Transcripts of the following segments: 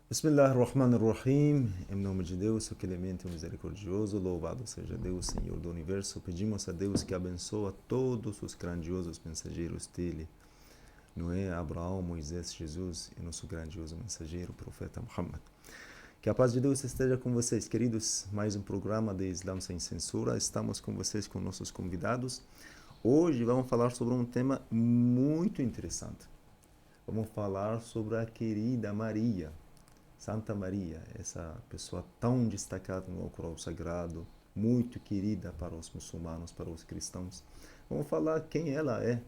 Bismillahirrahmanirrahim. Em nome de Deus, o clemente e misericordioso, louvado seja Deus, Senhor do Universo. Pedimos a Deus que abençoe todos os grandiosos mensageiros dele, Noé, Abraão, Moisés, Jesus e nosso grandioso mensageiro, o profeta Muhammad. Que a paz de Deus esteja com vocês, queridos. Mais um programa de Islã Sem Censura. Estamos com vocês, com nossos convidados. Hoje vamos falar sobre um tema muito interessante. Vamos falar sobre a querida Maria, Santa Maria, essa pessoa tão destacada no Alcorão Sagrado, muito querida para os muçulmanos, para os cristãos. Vamos falar quem ela é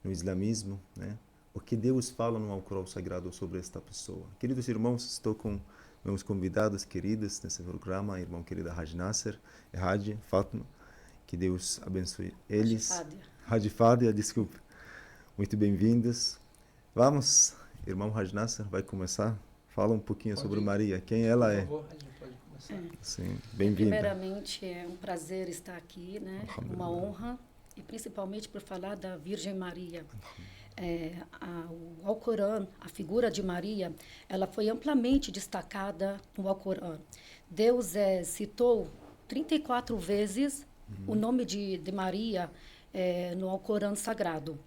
no islamismo, né? O que Deus fala no Alcorão Sagrado sobre esta pessoa. Queridos irmãos, estou com meus convidados queridos nesse programa, a irmã querida Haj Nasser e Haj Fatma. Que Deus abençoe eles. Haj Fadia, desculpe. Muito bem-vindos. Vamos, irmão Haj Nasser, vai começar. Fala um pouquinho sobre Maria, quem ela é. Por favor, a gente pode começar. Sim, bem-vinda. Primeiramente, é um prazer estar aqui, né? Uma honra, e principalmente por falar da Virgem Maria. O Alcorão, a figura de Maria, ela foi amplamente destacada no Alcorão. Deus citou 34 vezes o nome de Maria no Alcorão Sagrado.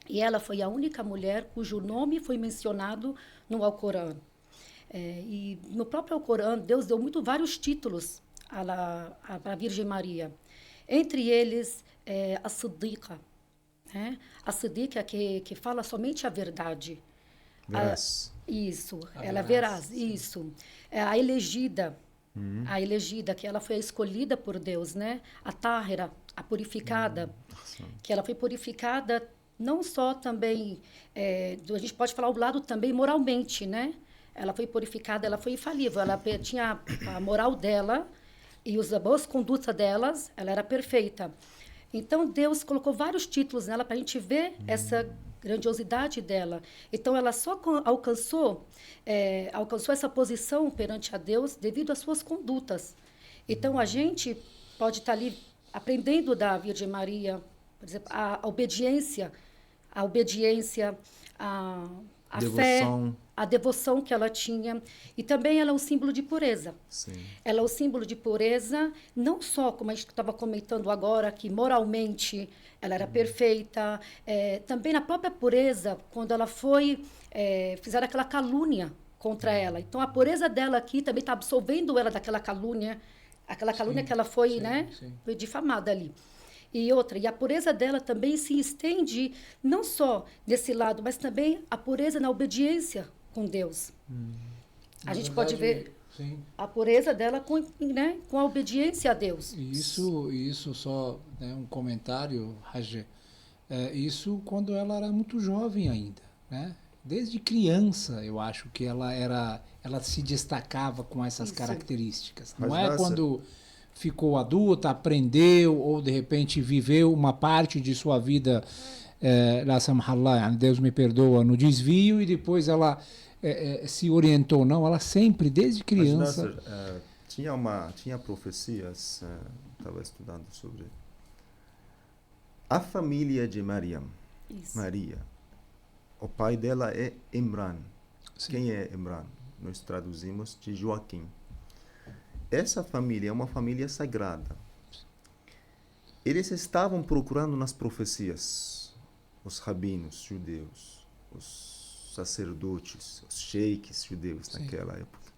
E ela foi a única mulher cujo nome foi mencionado no Alcorão. E no próprio Alcorão, Deus deu vários títulos à Virgem Maria. Entre eles, a Siddiqa. Né? A Siddiqa que fala somente a verdade. Veraz. Isso, ela é veraz, isso. A elegida. A elegida, que ela foi a escolhida por Deus, né? A Táhira, a purificada. Que ela foi purificada não só também, a gente pode falar o lado também moralmente, né? Ela foi purificada, ela foi infalível, ela tinha a moral dela e as boas condutas delas, ela era perfeita. Então, Deus colocou vários títulos nela para a gente ver essa grandiosidade dela. Então, ela só alcançou essa posição perante a Deus devido às suas condutas. Então, a gente pode estar ali aprendendo da Virgem Maria, por exemplo, a obediência, a devoção. Fé, a devoção que ela tinha. E também ela é um símbolo de pureza. Sim. Ela é um símbolo de pureza, não só, como a gente estava comentando agora, que moralmente ela era perfeita, também na própria pureza, quando ela foi, fizeram aquela calúnia contra ela. Então, a pureza dela aqui também está absolvendo ela daquela calúnia, que ela foi, foi difamada ali. E a pureza dela também se estende não só desse lado, mas também a pureza na obediência com Deus. A gente pode ver a pureza dela com a obediência a Deus. Isso só, né, um comentário, Haj, isso quando ela era muito jovem ainda, né? Desde criança, eu acho que ela se destacava com essas características. Não é quando ficou adulta, aprendeu ou de repente viveu uma parte de sua vida, la samhallah, Deus me perdoa, no desvio, e depois ela se orientou. Não, ela sempre, desde criança... Tinha profecias, estava estudando sobre a família de Maria. Maria. O pai dela é Imran. Sim. Quem é Imran? Nós traduzimos de Joaquim. Essa família é uma família sagrada. Eles estavam procurando nas profecias, os rabinos judeus, os sacerdotes, os sheiks judeus naquela época,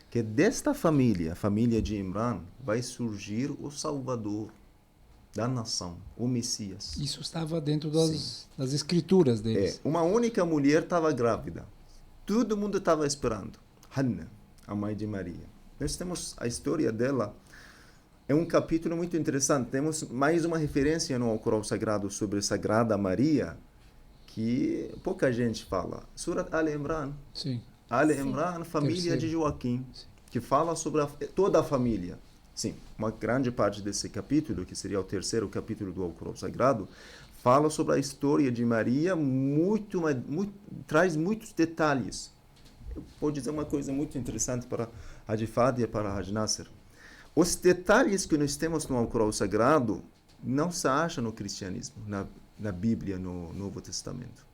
que desta família, a família de Imran, vai surgir o Salvador da nação, o Messias. Isso estava dentro das escrituras deles. Uma única mulher estava grávida. Todo mundo estava esperando. Hanna, a mãe de Maria. Nós temos a história dela, é um capítulo muito interessante. Temos mais uma referência no Alcorão Sagrado sobre a Sagrada Maria, que pouca gente fala. Surat Al-Imran. Sim. Al-Imran, família de Joaquim, que fala sobre toda a família. Sim, uma grande parte desse capítulo, que seria o terceiro capítulo do Alcorão Sagrado, fala sobre a história de Maria, traz muitos detalhes. Eu vou dizer uma coisa muito interessante para Haj Fadia e para Haj Nasser. Os detalhes que nós temos no Alcorão Sagrado não se acham no cristianismo, na Bíblia, no Novo Testamento.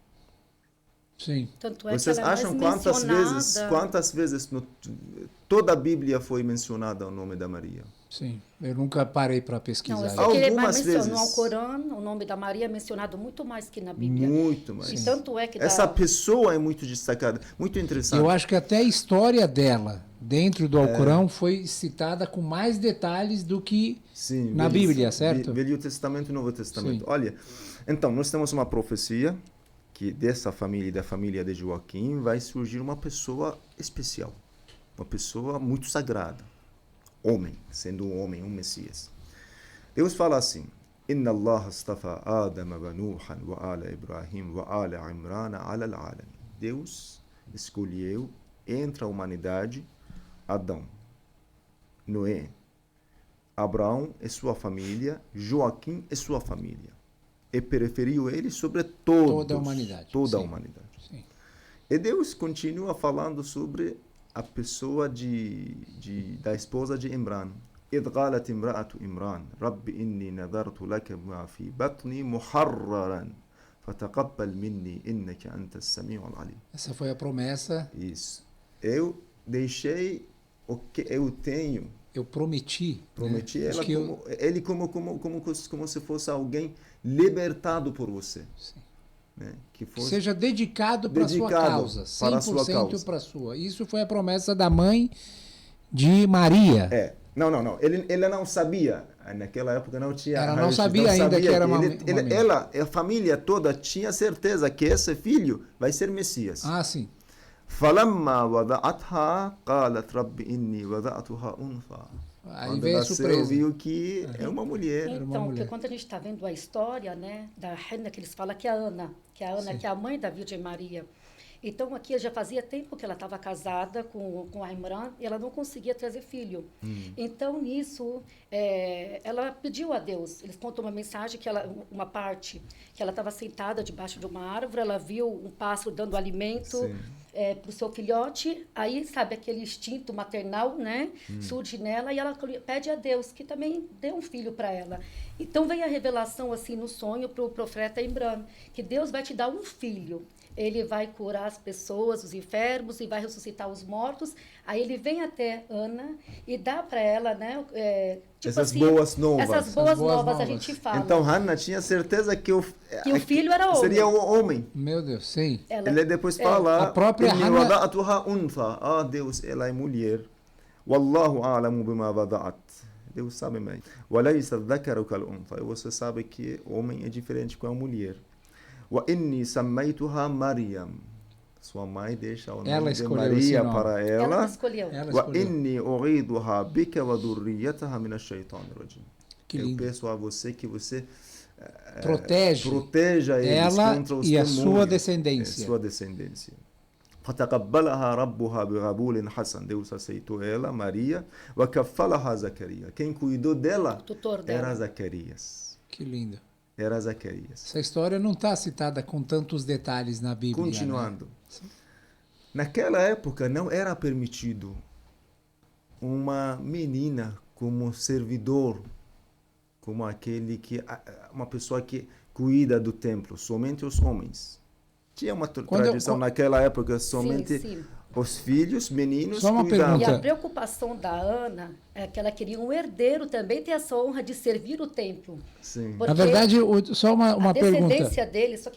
Sim. Tanto é que Vocês ela é mais acham mencionada. quantas vezes toda a Bíblia foi mencionada o nome da Maria? Sim. Eu nunca parei para Não, eu pesquisar. sei que ele Algumas mencionou vezes. no Alcorão, o nome da Maria é mencionado muito mais que na Bíblia. Muito mais. E tanto é que Essa pessoa é muito destacada, muito interessante. Eu acho que até a história dela dentro do Alcorão foi citada com mais detalhes do que Sim, na Bíblia, certo? Velho Testamento e Novo Testamento. Sim. Olha, então, nós temos uma profecia que dessa família e da família de Joaquim vai surgir uma pessoa especial, uma pessoa muito sagrada, homem, sendo um homem, um Messias. Deus fala assim: Inna Allah astafa Adam wa Nuhan wa ala Ibrahim wa ala Imran ala al-alamin. Deus escolheu entre a humanidade Adão, Noé, Abraão e sua família, Joaquim e sua família. E preferiu ele sobre toda a humanidade. Toda a Sim. humanidade. Sim. E Deus continua falando sobre a pessoa da esposa de Imran. إذ قالت امرأة إمران رب إني نذرت لك ما في بطني محررا فتقبل مني إنك أنت السميع العليم. Essa foi a promessa. Isso. Eu deixei o que eu tenho. Eu prometi. Prometi né? ela Que ele como se fosse alguém libertado por você. Sim. Né? Que fosse Seja dedicado para a sua causa. 100% para a sua. Isso foi a promessa da mãe de Maria. Não. Ele não sabia. Naquela época não tinha. Ela não sabia ainda que era uma ela, a família toda tinha certeza que esse filho vai ser Messias. Ah, sim. فلما وضعتها قالت رب إني وضعتها أنثى. Aí Quando veio a nasceu, surpresa. viu que é uma mulher. Então, porque quando a gente está vendo a história, né, da Hannah, que eles falam que é a Ana, que é a mãe da Virgem Maria. Então, aqui já fazia tempo que ela estava casada com a Imran e ela não conseguia trazer filho. Então, nisso, ela pediu a Deus. Eles contam uma mensagem, uma parte, que ela estava sentada debaixo de uma árvore, ela viu um pássaro dando alimento para o seu filhote. Aí, sabe, aquele instinto maternal, né, surge nela e ela pede a Deus que também dê um filho para ela. Então, veio a revelação, assim, no sonho para o profeta Imran, que Deus vai te dar um filho. Ele vai curar as pessoas, os enfermos, e vai ressuscitar os mortos. Aí ele vem até Ana e dá para ela, né? Tipo essas assim, boas novas. Essas boas novas a gente fala. Então Hannah tinha certeza que o filho era homem. Seria um homem. Meu Deus, sim. Ele depois fala, a própria Hannah, Deus, ela é mulher. Wallahu a'lamu bima wada'at. Deus sabe bem. Walaysa dhakaru kal untha. Você sabe que homem é diferente com a mulher. وإني سميتها مريم. Sua mãe deixa o nome de Maria para ela. Ela escolheu. وإني أعيذها بك وذريتها من الشيطان الرجيم. Eu peço a você que você proteja eles ela contra os e a demônios, sua descendência. Sua descendência. فتقبلها ربها بقبول حسن. Deus aceitou ela, Maria. وكفلها زكريا. Quem cuidou dela era Zacarias. Que lindo. Era Zacarias. Essa história não está citada com tantos detalhes na Bíblia. Continuando. Né? Naquela época não era permitido uma menina como servidor, como uma pessoa que cuida do templo, somente os homens. Tinha uma tradição naquela época, somente sim. Os filhos, meninos, Só uma cuidavam. pergunta. E a preocupação da Ana é que ela queria um herdeiro também ter essa honra de servir o templo. Sim. Na verdade, só uma pergunta.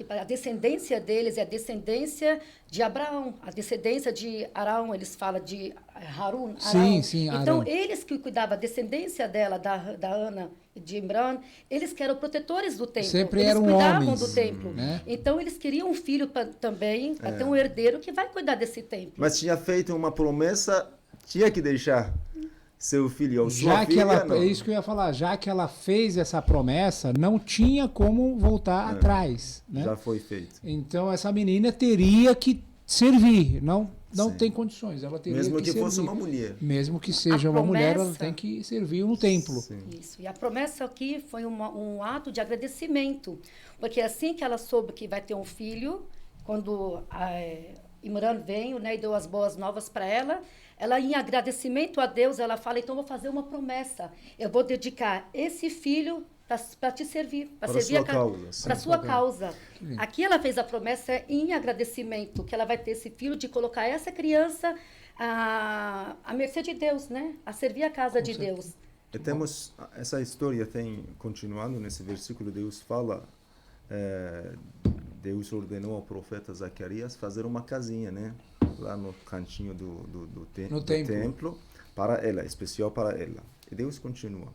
A descendência deles é a descendência de Abraão, a descendência de Arão, eles falam de Harun. Sim, então, Arão. eles que cuidavam, a descendência dela, da Ana e de Imran, eles que eram protetores do templo. Sempre eles eram cuidavam homens, do templo. né? Então, eles queriam um filho também, para ter um herdeiro que vai cuidar desse templo. Mas tinha feito uma promessa, tinha que deixar seu filho ou sua Já que filha, ela, não. é isso que eu ia falar, já que ela fez essa promessa, não tinha como voltar atrás, né? Já foi feito. Então essa menina teria que servir, não tem condições, ela teria Mesmo que servir. fosse uma mulher. Mesmo que seja uma mulher, ela tem que servir no templo. Sim. Isso. E a promessa aqui foi um ato de agradecimento, porque assim que ela soube que vai ter um filho, quando Imran veio, né, e deu as boas novas para ela, em agradecimento a Deus, ela fala, então eu vou fazer uma promessa. Eu vou dedicar esse filho para te servir, para Para servir sua causa, sim. para sua causa. Que lindo. Aqui ela fez a promessa em agradecimento, que ela vai ter esse filho de colocar essa criança à mercê de Deus, né? A servir a casa de certeza. Deus. E temos essa história tem continuando nesse versículo. Deus fala, Deus ordenou ao profeta Zacarias fazer uma casinha, né, lá no cantinho do templo para ela, especial para ela. E Deus continua: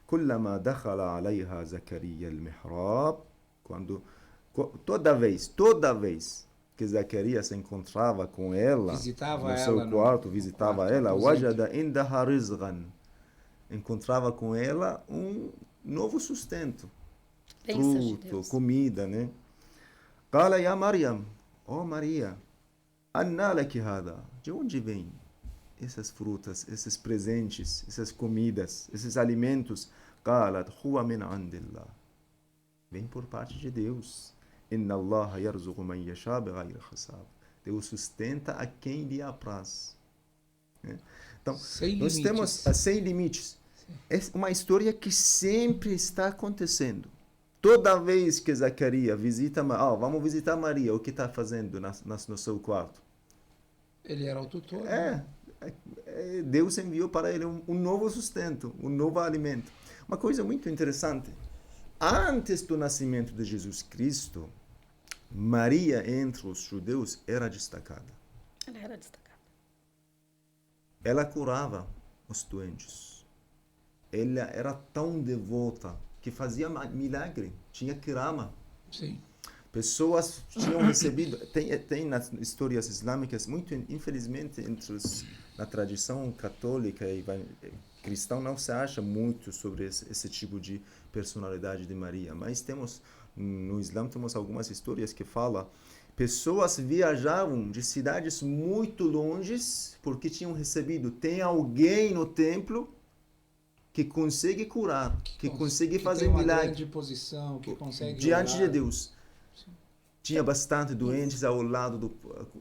كلما دخل عليها زكريا المحراب, toda vez que Zacarias se encontrava com ela Visitava no seu ela quarto, visitava quarto ela, aposento. wajada indaha rizqan, encontrava com ela um novo sustento, Bênçãos de fruto, Deus. comida, né? Qala ya Maryam, Maria, anna laki hada, de onde vem essas frutas, esses presentes, essas comidas, esses alimentos? Qalat huwa min indillah, vem por parte de Deus. Inna Allah yarzuqu man yasha bighayri hisab, Deus sustenta a quem lhe apraz. Então, Sem nós temos sem limites. É uma história que sempre está acontecendo. Toda vez que Zacarias visita, vamos visitar Maria, o que está fazendo no seu quarto? Ele era o tutor. Né? Deus enviou para ele um novo sustento, um novo alimento. Uma coisa muito interessante. Antes do nascimento de Jesus Cristo, Maria, entre os judeus, era destacada. Ela era destacada. Ela curava os doentes. Ela era tão devota que fazia milagre, tinha kirama. Sim. Pessoas tinham recebido, tem nas histórias islâmicas, muito infelizmente na tradição católica e cristã não se acha muito sobre esse tipo de personalidade de Maria, mas no Islã temos algumas histórias que falam pessoas viajavam de cidades muito longes porque tinham recebido, tem alguém no templo que consegue curar, que consegue fazer tem uma milagre grande posição, que consegue diante orar. de Deus. Tinha bastante doentes ao lado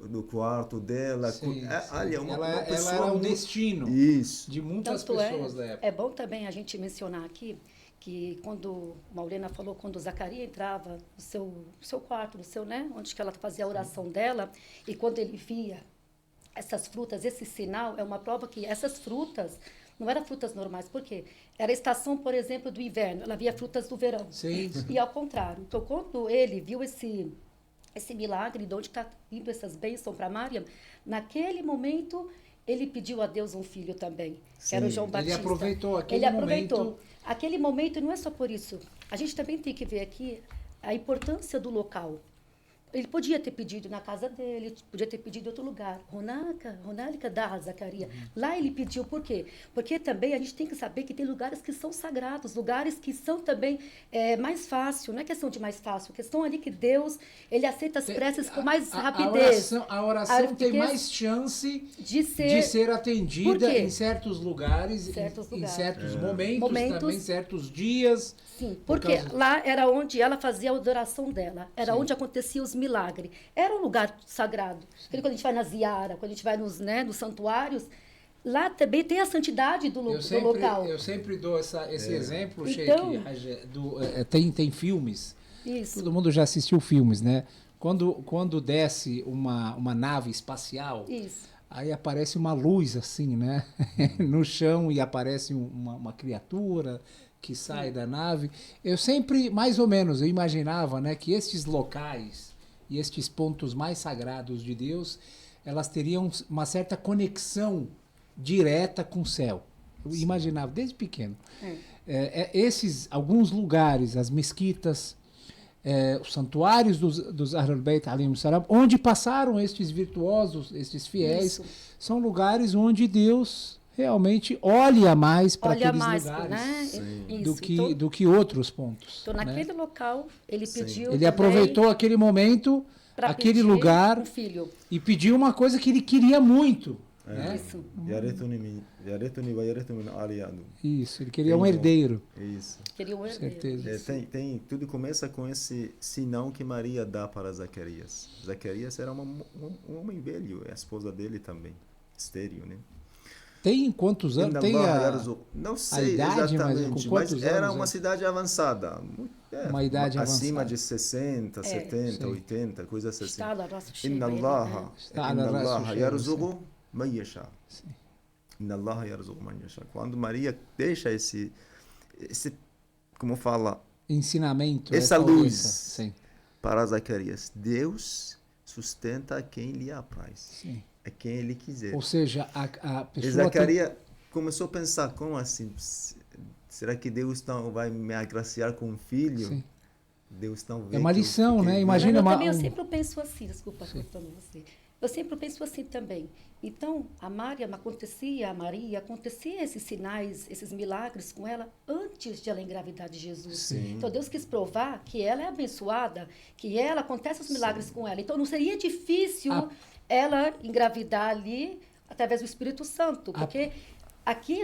do quarto dela. Sim, Olha, uma ela pessoa era o muito... destino Isso. de muitas Tanto pessoas da época. é bom também a gente mencionar aqui que quando Maurena falou, quando Zacarias entrava no seu quarto, né, onde que ela fazia a oração dela, e quando ele via essas frutas, esse sinal é uma prova que essas frutas não eram frutas normais. Por quê? Era a estação, por exemplo, do inverno. Ela via frutas do verão. Sim. E ao contrário. Então, quando ele viu esse milagre, de onde está vindo essas bênçãos para Maria, naquele momento, ele pediu a Deus um filho também, que era o João Batista. Ele aproveitou aquele momento. Aquele momento, não é só por isso. A gente também tem que ver aqui a importância do local. Ele podia ter pedido na casa dele, podia ter pedido em outro lugar. Ronalika da Zacarias. Lá ele pediu, por quê? Porque também a gente tem que saber que tem lugares que são sagrados, lugares que são também mais fácil, não é questão de mais fácil, questão ali que Deus, ele aceita as preces com mais rapidez. A oração tem mais chance de ser atendida em certos lugares, em certos momentos, também também, certos dias. Sim, porque lá era onde ela fazia a adoração dela, era onde acontecia os milagres. Era um lugar sagrado. Quando a gente vai na Ziara, quando a gente vai nos santuários, lá também tem a santidade do local. Eu sempre dou esse exemplo, Então, Sheikh, tem filmes. Isso. Todo mundo já assistiu filmes, né? Quando desce uma nave espacial, Isso. aí aparece uma luz assim, né? No chão, e aparece uma criatura que sai da nave. Eu sempre, mais ou menos, eu imaginava, né, que estes locais e estes pontos mais sagrados de Deus, elas teriam uma certa conexão direta com o céu. Eu imaginava desde pequeno. Alguns lugares, as mesquitas, os santuários dos Ahlul Bayt, onde passaram estes virtuosos, estes fiéis, são lugares onde Deus realmente olha mais para aqueles lugares, né? do que outros pontos. Então, naquele local, ele pediu. Ele aproveitou aquele momento, aquele lugar, um filho. E pediu uma coisa que ele queria muito. Né? Isso. Isso, ele queria um herdeiro. Isso. Queria um herdeiro. Certeza. Tudo começa com esse sinal que Maria dá para Zacarias. Zacarias era um homem velho, a esposa dele também, estéril, né? Tem quantos anos? Inna Tem Allah a, yarzuq. Não sei idade, mas exatamente, com mas quantos era anos uma é? cidade avançada. Uma idade acima avançada. de 60, 70, sim. 80, coisas assim. Está lá, nosso Inna Shiva, Allah, Está Inna ala rasu Allah shay'in, yarzuqu man yasha. Sim. Inna Allah yarzuqu man yasha. Quando Maria deixa esse como fala, Ensinamento, essa essa luz sim, para Zacarias, Deus sustenta quem lhe apraz, sim. é quem ele quiser. Ou seja, a E pessoa tem... Zacarias começou a pensar, como assim? Será que Deus não vai me agraciar com um filho? Sim. Deus não vê É uma que eu lição, fiquei né? bem. Imagina Mas uma... eu sempre penso assim, desculpa Sim. cortando você. Eu sempre penso assim também. Então, a Maria acontecia esses sinais, esses milagres com ela antes de ela engravidar de Jesus. Sim. Então, Deus quis provar que ela é abençoada, que ela acontece os milagres com ela. Então, não seria difícil ela engravidar ali através do Espírito Santo, porque aqui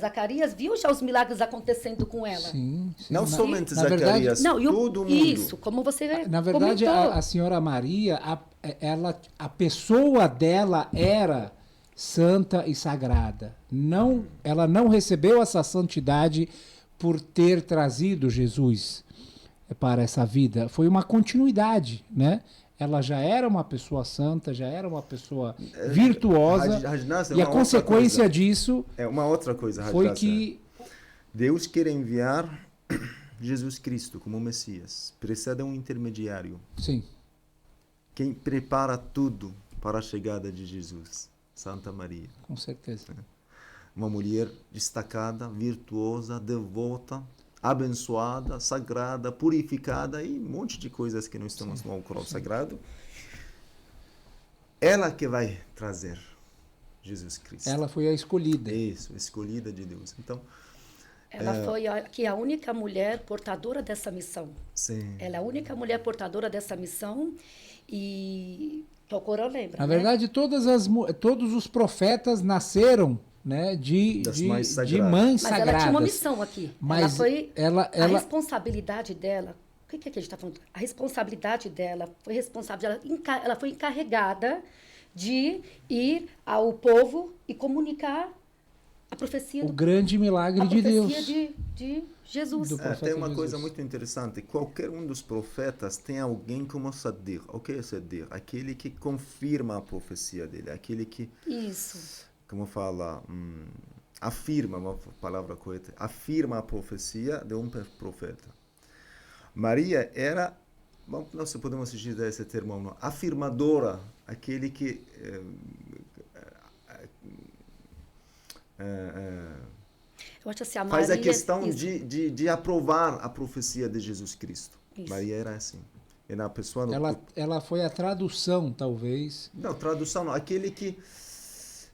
Zacarias viu já os milagres acontecendo com ela. Sim, sim. Não somente na Zacarias, Não, todo mundo. isso, como você Na verdade, comentou. a senhora Maria, a pessoa dela era santa e sagrada. Não, ela não recebeu essa santidade por ter trazido Jesus para essa vida. Foi uma continuidade, né? Ela já era uma pessoa santa, já era uma pessoa virtuosa. Rajnasa, E a uma outra consequência coisa. disso É uma outra coisa, foi Rajnasa. que... Deus quer enviar Jesus Cristo como Messias. Precisa de um intermediário. Sim, Quem prepara tudo para a chegada de Jesus? Santa Maria. com certeza. Uma mulher destacada, virtuosa, devota, abençoada, sagrada, purificada e um monte de coisas que nós estamos no Alcorão Sagrado. Ela que vai trazer Jesus Cristo. Ela foi a escolhida. Isso, escolhida de Deus. Então, Ela foi a única mulher portadora dessa missão. sim. Ela é a única mulher portadora dessa missão e o Corão lembra, Na né? verdade, todos os profetas nasceram, né, de mães de sagradas. mães Mas sagradas. ela tinha uma missão aqui. Mas A ela responsabilidade dela, o que é que a gente está falando? A responsabilidade dela foi responsável, ela foi encarregada de ir ao povo e comunicar a profecia o grande milagre de Deus. de Jesus. Do profeta Tem uma Jesus. coisa muito interessante. Qualquer um dos profetas tem alguém como Saddiq. O que é Saddiq? Aquele que confirma a profecia dele. Aquele que, Isso. como fala, afirma, uma palavra correta, afirma a profecia de um profeta. Maria era, não se podemos dizer esse termo, não, afirmadora, aquele que Eu acho assim, a faz a Maria, questão isso. de aprovar a profecia de Jesus Cristo. Isso. Maria era assim. Era a pessoa... Ela foi a tradução, talvez. Não, tradução não. Aquele que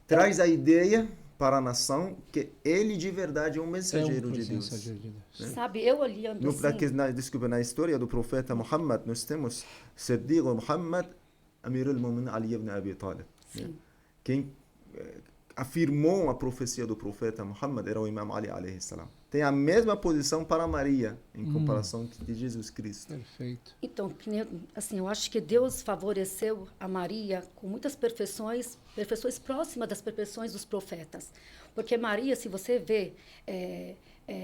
traz a ideia para a nação que ele de verdade é um mensageiro de Deus. mensageiro de Deus. Sabe, eu olhando assim... Desculpa, na história do profeta Muhammad, nós temos Siddiq Muhammad, Amir al-Mu'minin Ali ibn Abi Talib. Sim. Quem afirmou a profecia do profeta Muhammad era o Imam Ali alayhi salam. Tem a mesma posição para Maria em comparação de Jesus Cristo. Perfeito. Então, assim, eu acho que Deus favoreceu a Maria com muitas perfeições próximas das perfeições dos profetas. Porque Maria, se você vê,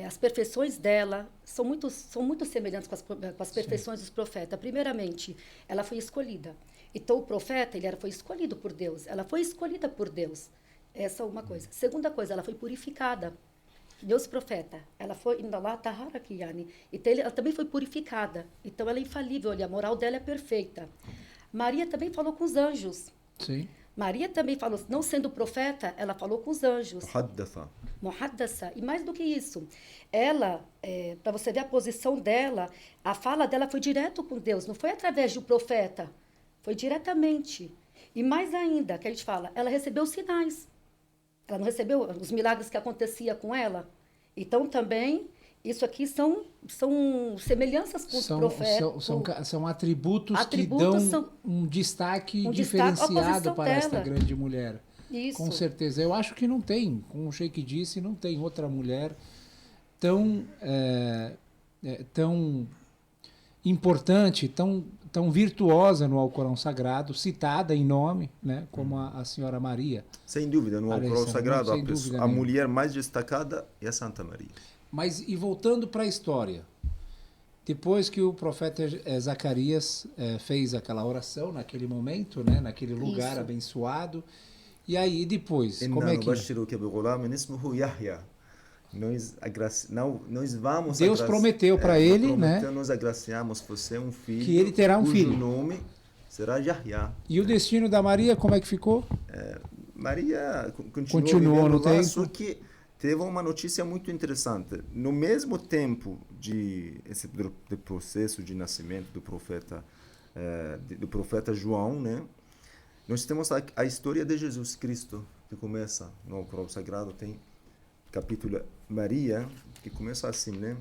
as perfeições dela são muito semelhantes com as perfeições dos profetas. Primeiramente, ela foi escolhida. Então, o profeta, foi escolhido por Deus. Ela foi escolhida por Deus. Essa é uma coisa. Segunda coisa, ela foi purificada. Deus profeta, ela foi então ela também foi purificada, então ela é infalível, a moral dela é perfeita. Maria também falou com os anjos. Sim. Maria também falou, não sendo profeta, ela falou com os anjos. Muhaddasa. E mais do que isso, ela, para você ver a posição dela, a fala dela foi direto com Deus, não foi através de um profeta, foi diretamente. E mais ainda, que a gente fala, ela recebeu sinais. Ela não recebeu os milagres que acontecia com ela? Então, também, isso aqui são semelhanças com os profetas. São atributos que dão um destaque diferenciado para esta grande mulher. Isso. Com certeza. Eu acho que não tem, como o Sheikh disse, não tem outra mulher tão importante, tão tão virtuosa no Alcorão Sagrado, citada em nome, né, como a Senhora Maria. Sem dúvida, no Alcorão Alessandro, Sagrado, sem dúvida a nenhuma. mulher mais destacada é a Santa Maria. Mas, e voltando para a história, depois que o profeta Zacarias fez aquela oração naquele momento, né, naquele lugar Isso. abençoado, e aí depois, como Inna é que nubashiruka bighulamin ismuhu Yahya. Nós vamos Deus prometeu para Deus ele, né, prometeu, nós agraciamos você um filho, que ele terá um cujo filho. nome será Yahya. E o destino da Maria, como é que ficou? Maria Continuou vivendo no lá, tempo. só que teve uma notícia muito interessante. No mesmo tempo do processo de nascimento do profeta João, né? Nós temos a história de Jesus Cristo, que começa no Alcorão Sagrado, tem capítulo Maria, que começa assim, né?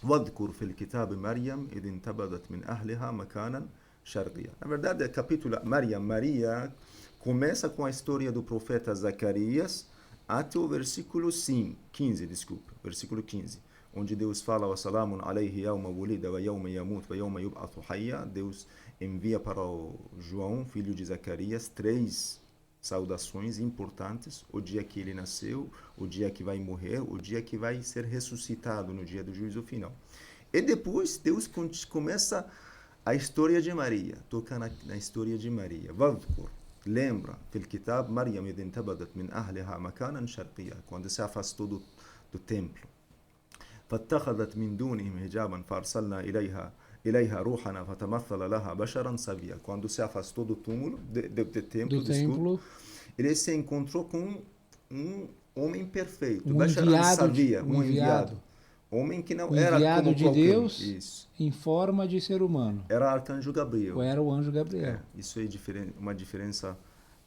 واذكر في الكتاب مريم إذ انتبذت من أهلها مكانا شرقيا. Na verdade, capítulo Maria começa com a história do profeta Zacarias até o versículo 15, versículo 15, onde Deus fala: "Wassalamun alayhi yawma wulida wa yawma yamut wa yawma yub'athu hayya". Deus envia para o João, filho de Zacarias, 3 saudações importantes: o dia que ele nasceu, o dia que vai morrer, o dia que vai ser ressuscitado no dia do juízo final. E depois Deus começa a história de Maria, toca na história de Maria. Vadhkur, lembra, fil kitab Maryam idh intabadat min ahliha makanan sharqiyya, quando se afastou do templo. فاتخذت من دونهم حجابا فارسلنا إليها روحنا فتمثل لها بشرا سويا. Quando se afastou do túmulo, do templo, ele se encontrou com um homem perfeito, um enviado, homem que não um era como de qualquer Deus, isso. em forma de ser humano. Era arcanjo Gabriel. Ou era o anjo Gabriel. Isso é uma diferença.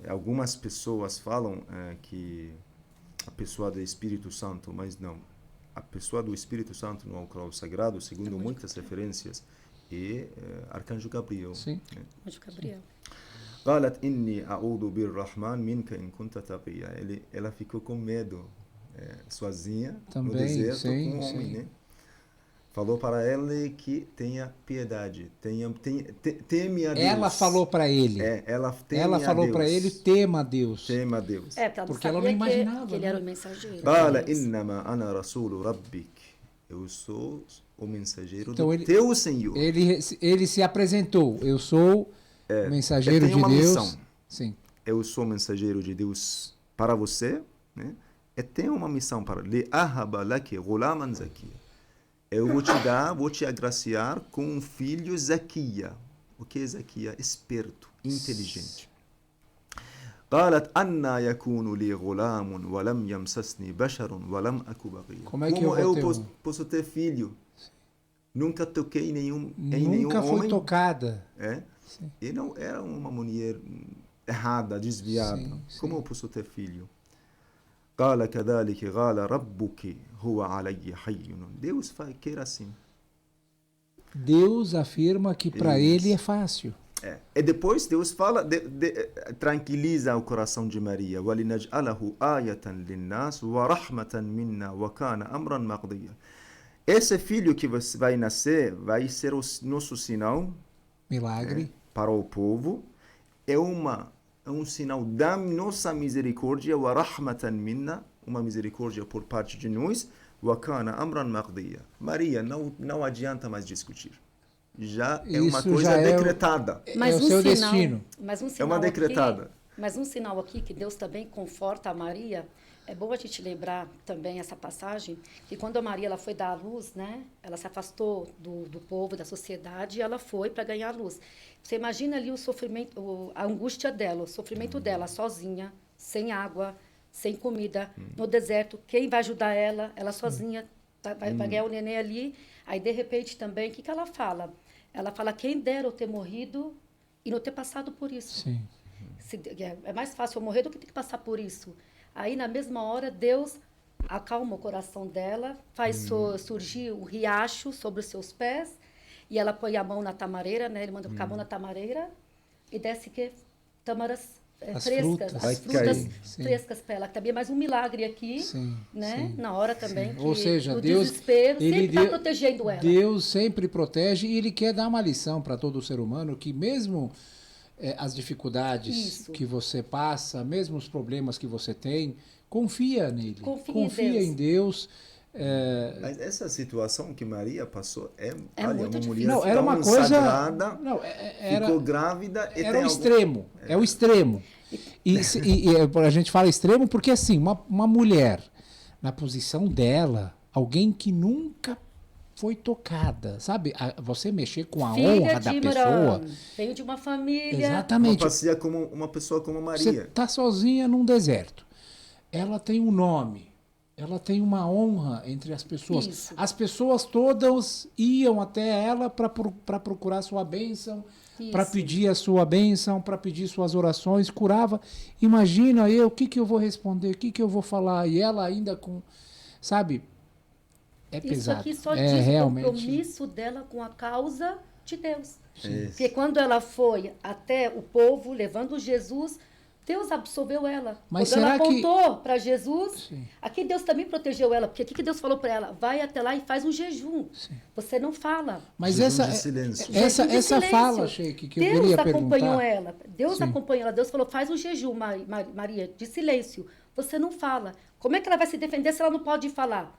Algumas pessoas falam que a pessoa do Espírito Santo, mas não. A pessoa do Espírito Santo no Alcorão Sagrado, segundo muitas referências, é arcanjo Gabriel. Sim. Anjo Gabriel. قالت إني أعوذ بالرحمن منك إن كنت تقيا. Ela ficou com medo, sozinha, também, no deserto, sim, com um homem, sim. né? Falou para ele que tenha piedade, teme a Deus. Ela falou para ele. Ela falou para ele, tema a Deus. Tema a Deus. Porque ela não imaginava. Que ele era o mensageiro. قال إنما أنا رسول ربك. Eu sou o mensageiro Então, do teu Senhor. Ele se apresentou. Eu sou o mensageiro de uma Deus. Missão. Sim. Eu sou o mensageiro de Deus para você, né? E tenho uma missão para lhe ahaba laki ghulaman zakiya. Eu vou te agraciar com um filho Zakia. O que é Zakia? Esperto, inteligente. قالت أن يكون لي غلام ولم يمسسني بشر ولم أك بغيا. Como é que Como eu posso ter filho? Nunca toquei em nenhum Nunca foi homem. tocada. Sim. E não era uma mulher errada, desviada. Sim. Como eu posso ter filho? قال كذلك قال ربك هو علي حين. Deus quer assim. Deus afirma que para ele é fácil. E depois Deus fala, tranquiliza o coração de Maria. وَلِنَجْعَلَهُ آيَةً لِلنَّاسِ وَرَحْمَةً مِنَّا وَكَانَ أَمْرًا مَقْضِيًّا. Esse filho que vai nascer vai ser o nosso sinal, milagre, para o povo. É um sinal da nossa misericórdia, وَرَحْمَةً مِنَّا, uma misericórdia por parte de nós. وَكَانَ أَمْرًا مَقْضِيًّا. Maria, não adianta mais discutir. Já é uma coisa decretada. É o seu destino. Mas um sinal é uma decretada. Aqui, mas um sinal aqui que Deus também conforta a Maria. É bom a gente lembrar também essa passagem, que quando a Maria ela foi dar à luz, né? Ela se afastou do povo, da sociedade, e ela foi para ganhar a luz. Você imagina ali o sofrimento, a angústia dela, o sofrimento dela, sozinha, sem água, sem comida, no deserto. Quem vai ajudar ela? Ela sozinha, vai ganhar o neném ali. Aí, de repente, também, o que ela fala? Ela fala, quem dera eu ter morrido e não ter passado por isso. Sim. É mais fácil eu morrer do que ter que passar por isso. Aí, na mesma hora, Deus acalma o coração dela, faz surgir um riacho sobre os seus pés, e ela põe a mão na tamareira, né? Ele manda colocar a mão na tamareira, e desce tâmaras As frescas, frutas. as Vai frutas cair. Sim. frescas para ela. Também é mais um milagre aqui, Sim, né? sim. Na hora também Sim. que Ou seja, no Deus, desespero ele sempre está deu- protegendo ela. Deus sempre protege e ele quer dar uma lição para todo ser humano que mesmo as dificuldades Isso. que você passa, mesmo os problemas que você tem, confia nele. Confia em em Deus. Mas essa situação que Maria passou é É olha, muito uma difícil. mulher Não, era tão uma coisa. sagrada, Não, era, ficou grávida e era tem o algum- extremo. É o extremo. E a gente fala extremo porque, assim, uma mulher na posição dela, alguém que nunca foi tocada, sabe? Você mexer com a Filha honra de da Imrã, pessoa. veio de uma família. Uma Exatamente. passeia como uma pessoa como Você Maria. está sozinha num deserto. Ela tem um nome. Ela tem uma honra entre as pessoas. Isso. As pessoas todas iam até ela para procurar sua bênção, para Isso. pedir a sua bênção, para pedir suas orações, curava. Imagina eu, o que eu vou responder, o que eu vou falar? E ela ainda com, sabe? É Isso pesado. aqui só É diz o realmente. compromisso dela com a causa de Deus. Sim. Porque quando ela foi até o povo levando Jesus, Deus absolveu ela. Mas quando ela será que- apontou para Jesus, Sim. aqui Deus também protegeu ela. Porque o que Deus falou para ela? Vai até lá e faz um jejum. Você não fala. Mas Jejum essa, de silêncio. essa, Jejum de essa silêncio. fala, Sheik, que eu Deus queria acompanhou perguntar. ela. Deus Sim. acompanhou ela. Deus falou, faz um jejum, Maria, de silêncio. Você não fala. Como é que ela vai se defender se ela não pode falar?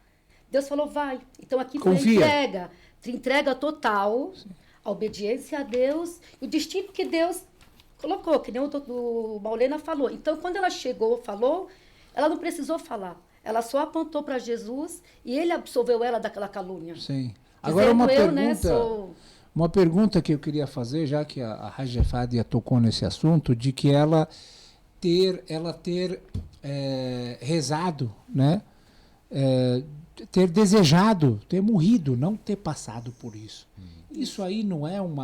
Deus falou, vai. Então aqui foi a Confia. entrega total, a obediência a Deus e o destino que Deus colocou, que nem o Maulena falou. Então, quando ela chegou, falou, ela não precisou falar. Ela só apontou para Jesus e ele absolveu ela daquela calúnia. Sim. Agora uma Dizendo, pergunta. eu, né, sou... Uma pergunta que eu queria fazer, já que a Haja Fadia tocou nesse assunto, de que ela ter rezado, né? Ter desejado, ter morrido, não ter passado por isso. Isso aí não é um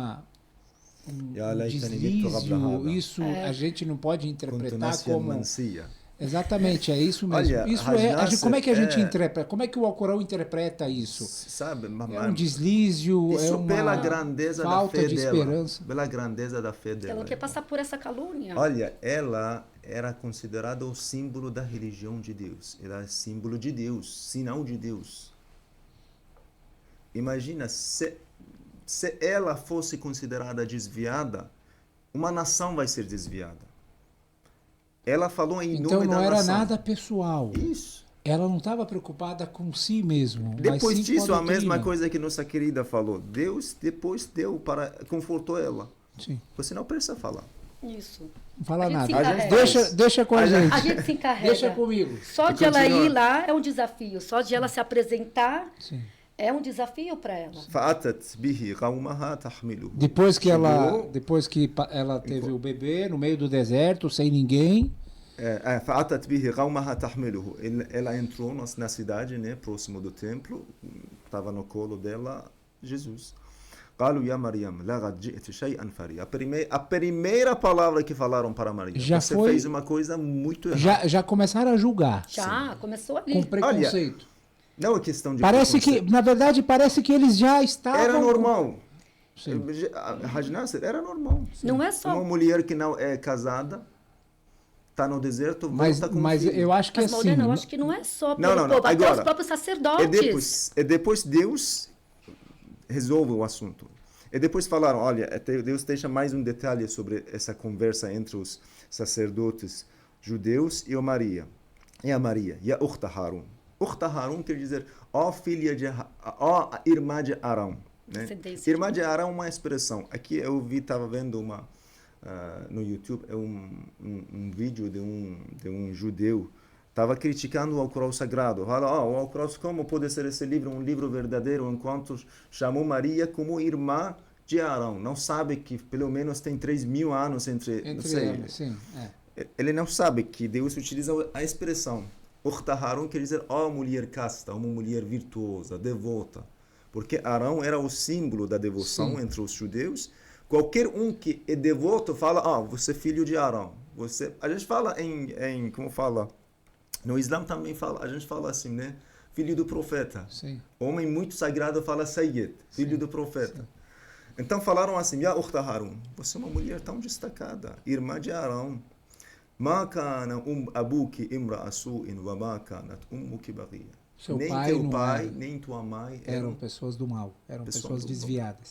Ya laitani mitu qabla deslízio, hada. isso a gente não pode Kuntu interpretar nasiyan como... mansiya. Exatamente, é isso mesmo. Olha, Isso Haj é, como é que a gente Nasser interpreta? Como é que o Alcorão interpreta isso? Sabe, É um deslízio, é isso uma pela grandeza da falta fé de dela. esperança. Pela grandeza da fé Ela dela. não quer passar por essa calúnia. Olha, ela era considerada o símbolo da religião de Deus. Ela é símbolo de Deus, sinal de Deus. Imagina, se ela fosse considerada desviada, uma nação vai ser desviada. Ela falou em Então nome da não era nação. nada pessoal. Isso. Ela não estava preocupada com si mesmo. mas Depois sim com disso, a doutrina. mesma coisa que nossa querida falou. Deus depois deu para confortou ela. Sim. Você não precisa falar. Isso. Não fala A gente nada. se encarrega. Deixa com a gente. A gente se encarrega. Deixa comigo. Só E de ela continua. ir lá é um desafio. Só de ela se apresentar Sim. é um desafio para ela. فأتت به قومها تحمله. Depois que Chegou- ela teve o bebê no meio do deserto, sem ninguém, فأتت به قومها تحمله. Ela entrou na cidade, né, próximo do templo, estava no colo dela Jesus. قالوا يا مريم لقد جئت شيئا فريا. A primeira palavra que falaram para Maria. Já Você foi- fez uma coisa muito errada. já começaram a julgar. Já, começou ali. Com preconceito. Não é questão de Parece que, preconceito. na verdade, parece que eles já estavam... Era normal. Sim. Haj Nasser era normal. Não é só. Uma mulher que não é casada, está no deserto, Mas, volta com mas filho. eu acho que Mas, assim... Maulena, eu acho que não é só Não, pelo não, não. povo, até Agora, os próprios sacerdotes. E depois Deus resolve o assunto. E depois falaram, olha, Deus deixa mais um detalhe sobre essa conversa entre os sacerdotes judeus e a Maria. Ya Ukhta Harun. Ukhta Harun quer dizer, ó irmã de Arão. Né? Descendência. Irmã de Arão é uma expressão. Aqui eu estava vendo no YouTube, um vídeo de um judeu estava criticando o Alcorão Sagrado. Fala, o Alcorão, como pode ser esse livro um livro verdadeiro, enquanto chamou Maria como irmã de Arão? Não sabe que pelo menos tem 3.000 anos entre Entre eles, sim. Ele não sabe que Deus utiliza a expressão. Ukhta Harun quer dizer, mulher casta, uma mulher virtuosa, devota. Porque Arão era o símbolo da devoção entre os judeus. Qualquer um que é devoto fala, você é filho de Arão. A gente fala como fala? No Islã também a gente fala assim, né? Filho do profeta. Sim. Homem muito sagrado fala Sayyid, filho do profeta. Sim. Então falaram assim, Ya Ukhta Harun, você é uma mulher tão destacada, irmã de Arão. ما كان أبوك امرأ سوء وما كانت أمك بغيا. Seu Nem pai teu não pai, era, nem tua mãe eram pessoas do mal, eram pessoas do mal. desviadas.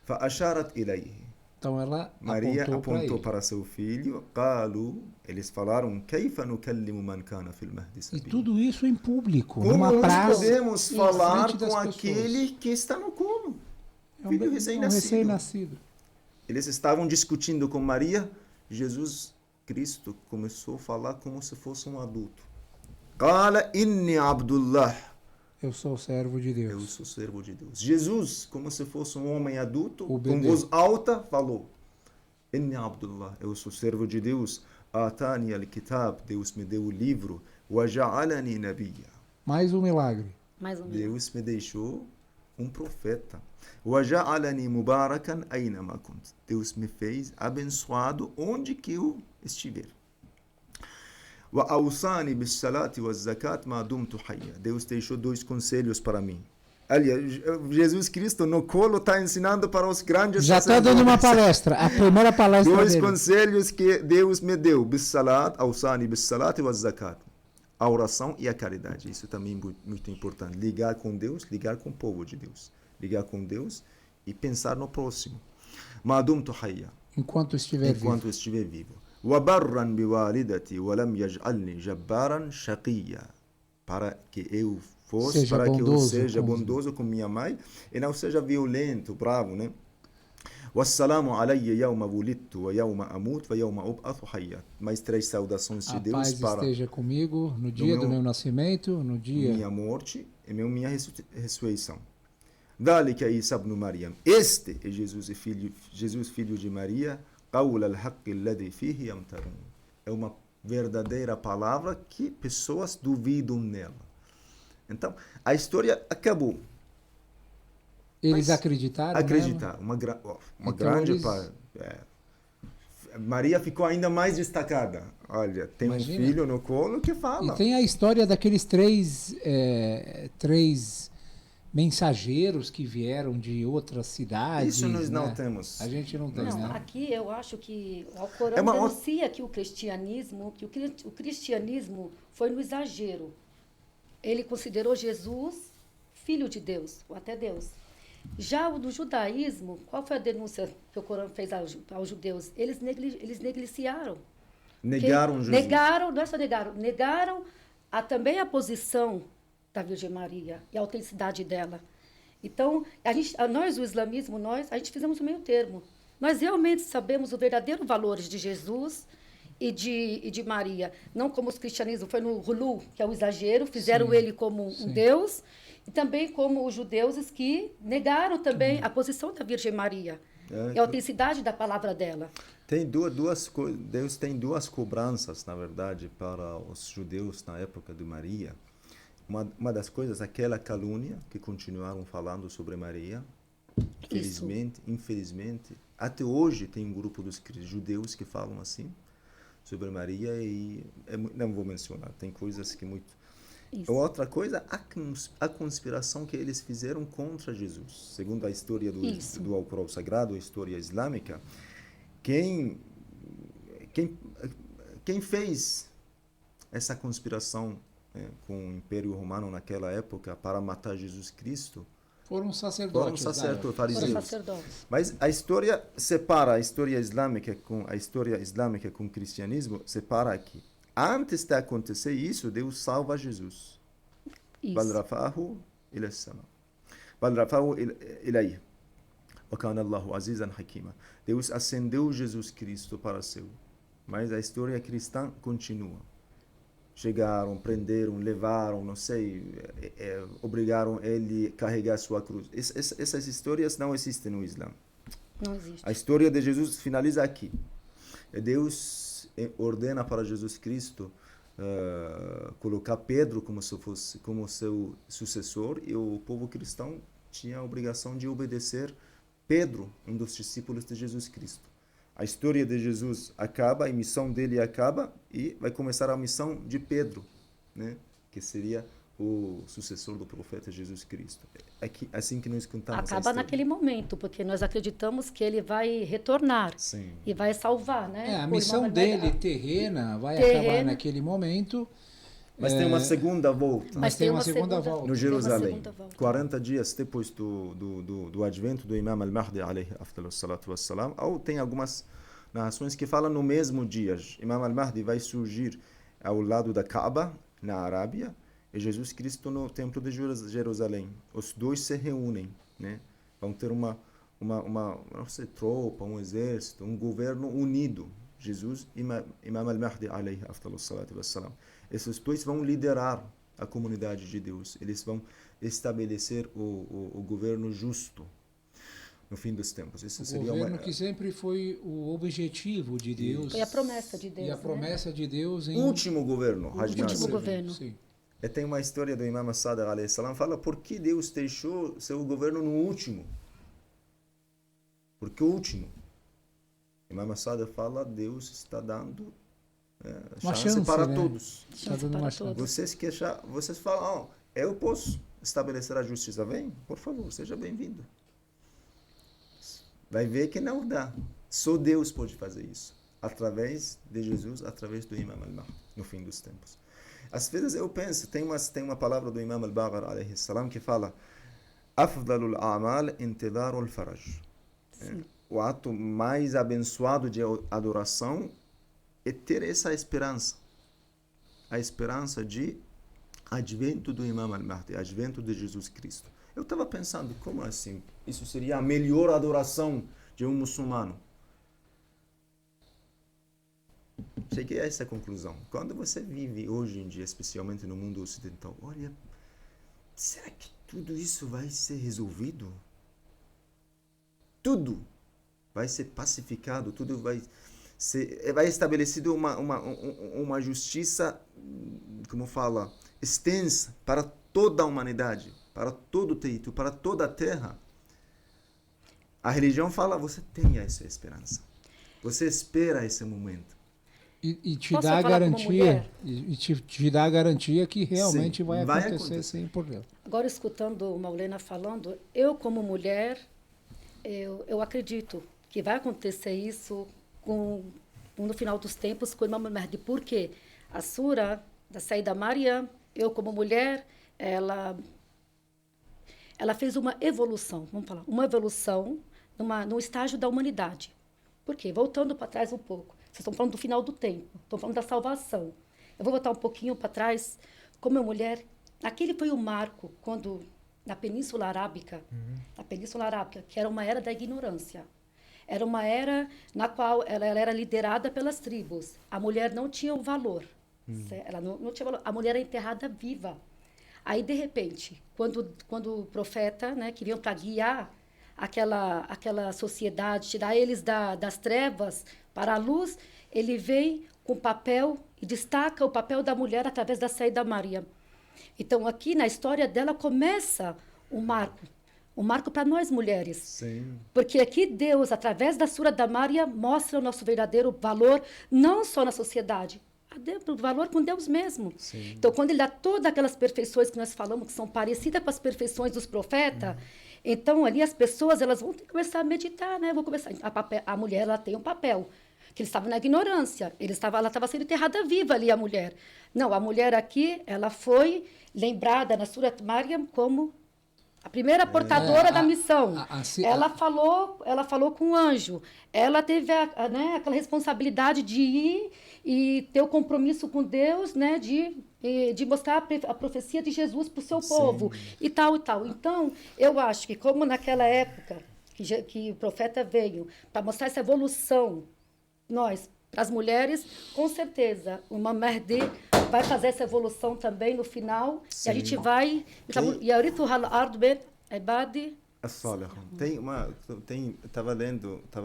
فأشارت إليه. Então ela Maria apontou para apontou ele. para seu filho. قالوا, eles falaram: كيف نكلم من كان في المهد E سبيا. tudo isso em público, Como numa nós praça, podemos em falar frente das com pessoas. aquele que está no colo? É Filho um recém-nascido. recém-nascido. Eles estavam discutindo com Maria. Jesus Cristo começou a falar como se fosse um adulto. قال إني عبد الله. Eu sou servo de Eu Deus. sou servo de Deus. Jesus, como se fosse um homem adulto, O com bebê. voz alta, falou: Inni Abdullah, eu sou servo de Deus. Atani al-kitab, Deus me deu o livro. Waja'alani nabiyya. Mais um milagre. Mais ou menos. Deus me deixou um profeta. Waja'alani mubarakan aynama kunt. Deus me fez abençoado onde que eu estiver. وأوصاني بالصلاة والزكاة ما دمت حيا. Deus deixou 2 conselhos para mim. Aliás, Jesus Cristo no colo está ensinando para os grandes Já está dando uma palestra. A primeira palestra 2 dele. conselhos que Deus me deu. Bissalat, Awsani bissalat wa zakat. A oração e a caridade. Isso também é muito importante. Ligar com Deus, ligar com o povo de Deus. Ligar com Deus e pensar no próximo. Ma dumtu hayya. Enquanto estiver Enquanto estiver vivo. وَبَرًّا بِوَالِدَتِي وَلَمْ يَجْعَلْنِي جَبَّارًا شَقِيًّا. Para que eu fosse, Seja para que eu bondoso seja com- bondoso com minha mãe e não seja violento, bravo, né? وَالسَّلَامُ عَلَيَّ يَوْمَ وُلِدْتُ وَيَوْمَ أَمُوتُ وَيَوْمَ أُبْعَثُ حَيًّا. Mais 3 saudações de A Deus paz para esteja comigo no dia do meu nascimento, no dia... minha morte e minha ressurreição. ذلك عيسى ابن مريم. Este é Jesus filho de Maria. قول الحق الذي فيه يمترون. É uma verdadeira palavra que pessoas duvidam nela. Então, a história acabou. Eles Mas acreditaram acreditar, nela? uma Então grande eles- Maria ficou ainda mais destacada. Olha, tem Imagina. um filho no colo que E fala. tem a história daqueles três mensageiros que vieram de outras cidades. Isso nós não né? temos. A gente não tem, Não, né? aqui eu acho que o Alcorão É uma outra- denuncia que o cristianismo foi no exagero. Ele considerou Jesus filho de Deus, ou até Deus. Já o do judaísmo, qual foi a denúncia que o Corão fez aos judeus? Eles negligenciaram. Negaram Jesus. Negaram, não é só negaram também a posição da Virgem Maria e a autenticidade dela. Então, nós, o islamismo, a gente fizemos o meio termo. Nós realmente sabemos o verdadeiro valor de Jesus e de Maria. Não como os cristianismos, foi no Hulu, que é o exagero, fizeram Sim, ele como sim. um Deus, e também como os judeus que negaram também a posição da Virgem Maria e a autenticidade da palavra dela. Tem Deus tem 2 cobranças, na verdade, para os judeus na época de Maria. Uma das coisas, aquela calúnia que continuaram falando sobre Maria. Infelizmente, até hoje tem um grupo dos judeus que falam assim sobre Maria e não vou mencionar, tem coisas que muito... Isso. Outra coisa, a conspiração que eles fizeram contra Jesus. Segundo a história do Alcorão Sagrado, a história islâmica, quem fez essa conspiração com o Império Romano naquela época para matar Jesus Cristo Foram sacerdotes. Foram fariseus. sacerdotes. Mas a história separa a história islâmica com o cristianismo, separa aqui. Antes de acontecer isso, Deus salva Jesus. Isso. بل رفعه إلى السماء بل رفعه إليه وكان الله عزيزا حكيما. Deus ascendeu Jesus Cristo para o céu. Mas a história cristã continua. Chegaram, prenderam, levaram, não sei, obrigaram ele a carregar sua cruz. Essas histórias não existem no Islã. Não existe. A história de Jesus finaliza aqui. Deus ordena para Jesus Cristo colocar Pedro como seu sucessor, e o povo cristão tinha a obrigação de obedecer Pedro, um dos discípulos de Jesus Cristo. A história de Jesus acaba, a missão dele acaba, e vai começar a missão de Pedro, né? Que seria o sucessor do profeta Jesus Cristo. É que, assim que nós contamos a Acaba história. naquele momento, porque nós acreditamos que ele vai retornar Sim. e vai salvar, né? A O missão irmão dele terrena vai acabar Terrena. naquele momento. Mas tem uma segunda volta. Mas tem uma segunda volta. No tem uma Jerusalém, segunda volta. 40 dias depois do advento do Imam al-Mahdi, alayhi afdalus salatu wassalam, ou tem algumas narrações que falam no mesmo dia. Imam al-Mahdi vai surgir ao lado da Kaaba, na Arábia, e Jesus Cristo no templo de Jerusalém. Os dois se reúnem, né? Vão ter uma não sei, tropa, um exército, um governo unido. Jesus e Imam al-Mahdi, alayhi afdalus salatu wassalam. Esses dois vão liderar a comunidade de Deus. Eles vão estabelecer o governo justo no fim dos tempos. Isso O seria governo que sempre foi o objetivo de Deus. Foi a promessa de Deus. E a promessa de Deus em... último governo, Hajj último Nasser. governo. Sim. E tem uma história do Imam Sadiq alayhi salam, fala por que Deus deixou seu governo no último. Porque o último. Imam Sadiq fala, Deus está dando Uma chance chance, para né? todos. Está dando uma chance. Vocês falam, eu posso estabelecer a justiça. Vem, por favor, seja bem-vindo. Vai ver que não dá. Só Deus pode fazer isso. Através de Jesus, através do Imam al-Mahdi, no fim dos tempos. Às vezes eu penso, tem uma palavra do Imam al-Baqir, alayhi salam, que fala Afdalul a'mal intidarul faraj. O ato mais abençoado de adoração é ter essa esperança. A esperança de advento do Imam al-Mahdi, advento de Jesus Cristo. Eu estava pensando, como assim? Isso seria a melhor adoração de um muçulmano. Cheguei a essa conclusão. Quando você vive hoje em dia, especialmente no mundo ocidental, olha, será que tudo isso vai ser resolvido? Tudo vai ser pacificado, tudo vai estabelecido uma justiça, como fala, extensa para toda a humanidade, para todo o território, para toda a terra. A religião fala, você tem essa esperança. Você espera esse momento. E te Posso dá a falar como garantia, mulher? e te dá a garantia que realmente Sim, vai vai acontecer acontecer. sem problema. Agora, escutando o Maulena falando, eu como mulher, eu acredito que vai acontecer isso no final dos tempos com o Imam al-Mahdi. Por quê? A Sura da Saída Maryam, eu como mulher, ela fez uma evolução, vamos falar, uma evolução no estágio da humanidade. Por quê? Voltando para trás um pouco. Vocês estão falando do final do tempo, estão falando da salvação. Eu vou voltar um pouquinho para trás. Como mulher, aquele foi o marco quando, na Península Arábica, que era uma era da ignorância, era uma era na qual ela era liderada pelas tribos. A mulher não tinha o valor. Ela não tinha valor. A mulher era enterrada viva. Aí, de repente, quando o profeta, né, que vinha para guiar aquela sociedade, tirar eles das trevas para a luz, ele vem com o papel e destaca o papel da mulher através da Saída Maryam. Então, aqui na história dela começa um marco para nós mulheres. Sim. Porque aqui Deus, através da Sura da Maryam, mostra o nosso verdadeiro valor, não só na sociedade, o valor com Deus mesmo. Sim. Então, quando ele dá todas aquelas perfeições que nós falamos, que são parecidas com as perfeições dos profetas, então ali as pessoas elas vão ter que começar a meditar, né? A mulher ela tem um papel, que eles estavam na ignorância, ela estava sendo enterrada viva ali, a mulher. Não, a mulher aqui, ela foi lembrada na Sura Maryam como a primeira portadora da missão. Ela falou com o anjo. Ela teve aquela responsabilidade de ir e ter o compromisso com Deus, né, de mostrar a profecia de Jesus para o seu povo. E tal, e tal. Então, eu acho que como naquela época que o profeta veio para mostrar essa evolução, para as mulheres, com certeza, o Imam Mahdi vai fazer essa evolução também no final. Sim. E a gente vai... Estava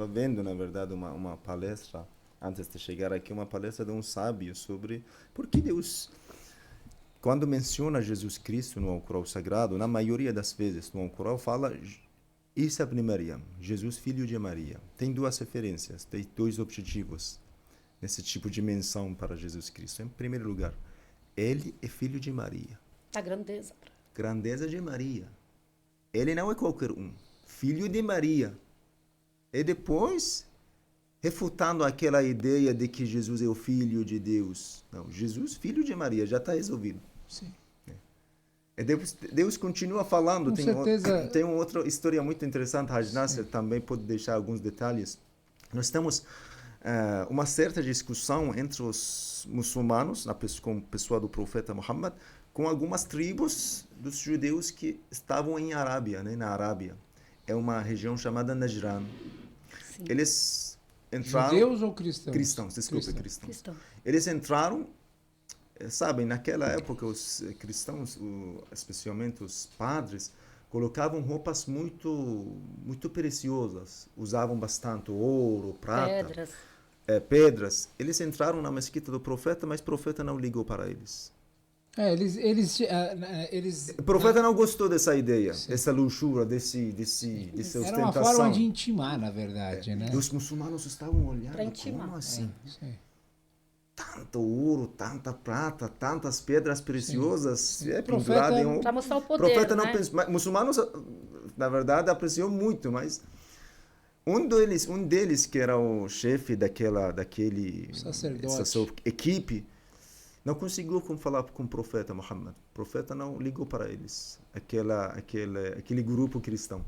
vendo, na verdade, uma palestra, antes de chegar aqui, uma palestra de um sábio sobre por que Deus, quando menciona Jesus Cristo no Alcorão Sagrado, na maioria das vezes no Alcorão fala Isa ibn Maryam, Jesus filho de Maria. Tem duas referências, tem dois objetivos nesse tipo de menção para Jesus Cristo. Em primeiro lugar, ele é filho de Maria. Da grandeza. Grandeza de Maria. Ele não é qualquer um. Filho de Maria. E depois, refutando aquela ideia de que Jesus é o Filho de Deus. Não, Jesus, Filho de Maria, já está resolvido. Sim. E Deus continua falando. Com certeza. Tem uma outra história muito interessante. Haj Nasser também pode deixar alguns detalhes. Nós temos uma certa discussão entre os muçulmanos, com a pessoa do profeta Muhammad, com algumas tribos dos judeus que estavam em Arábia, né, na Arábia. É uma região chamada Najran. Sim. Eles entraram... Judeus ou cristãos? Cristãos, desculpa, cristãos. Cristão. Eles entraram, sabem, naquela época os cristãos, especialmente os padres, colocavam roupas muito preciosas, usavam bastante ouro, prata, Pedras. pedras. Eles entraram na mesquita do profeta, mas o profeta não ligou para eles. O profeta não gostou dessa ideia, essa luxúria, dessa ostentação. Era uma forma de intimar, na verdade, né? E os muçulmanos estavam olhando, Pra intimar. como assim? Sim. Tanto ouro, tanta prata, tantas pedras preciosas, Profeta- pendurado em um... Para mostrar o O poder, profeta não né? pensou, mas muçulmanos, na verdade, apreciou muito, mas um deles que era o chefe daquele Sacerdote. essa equipe, não conseguiu falar com o profeta Muhammad. O profeta não ligou para eles, aquele grupo cristão.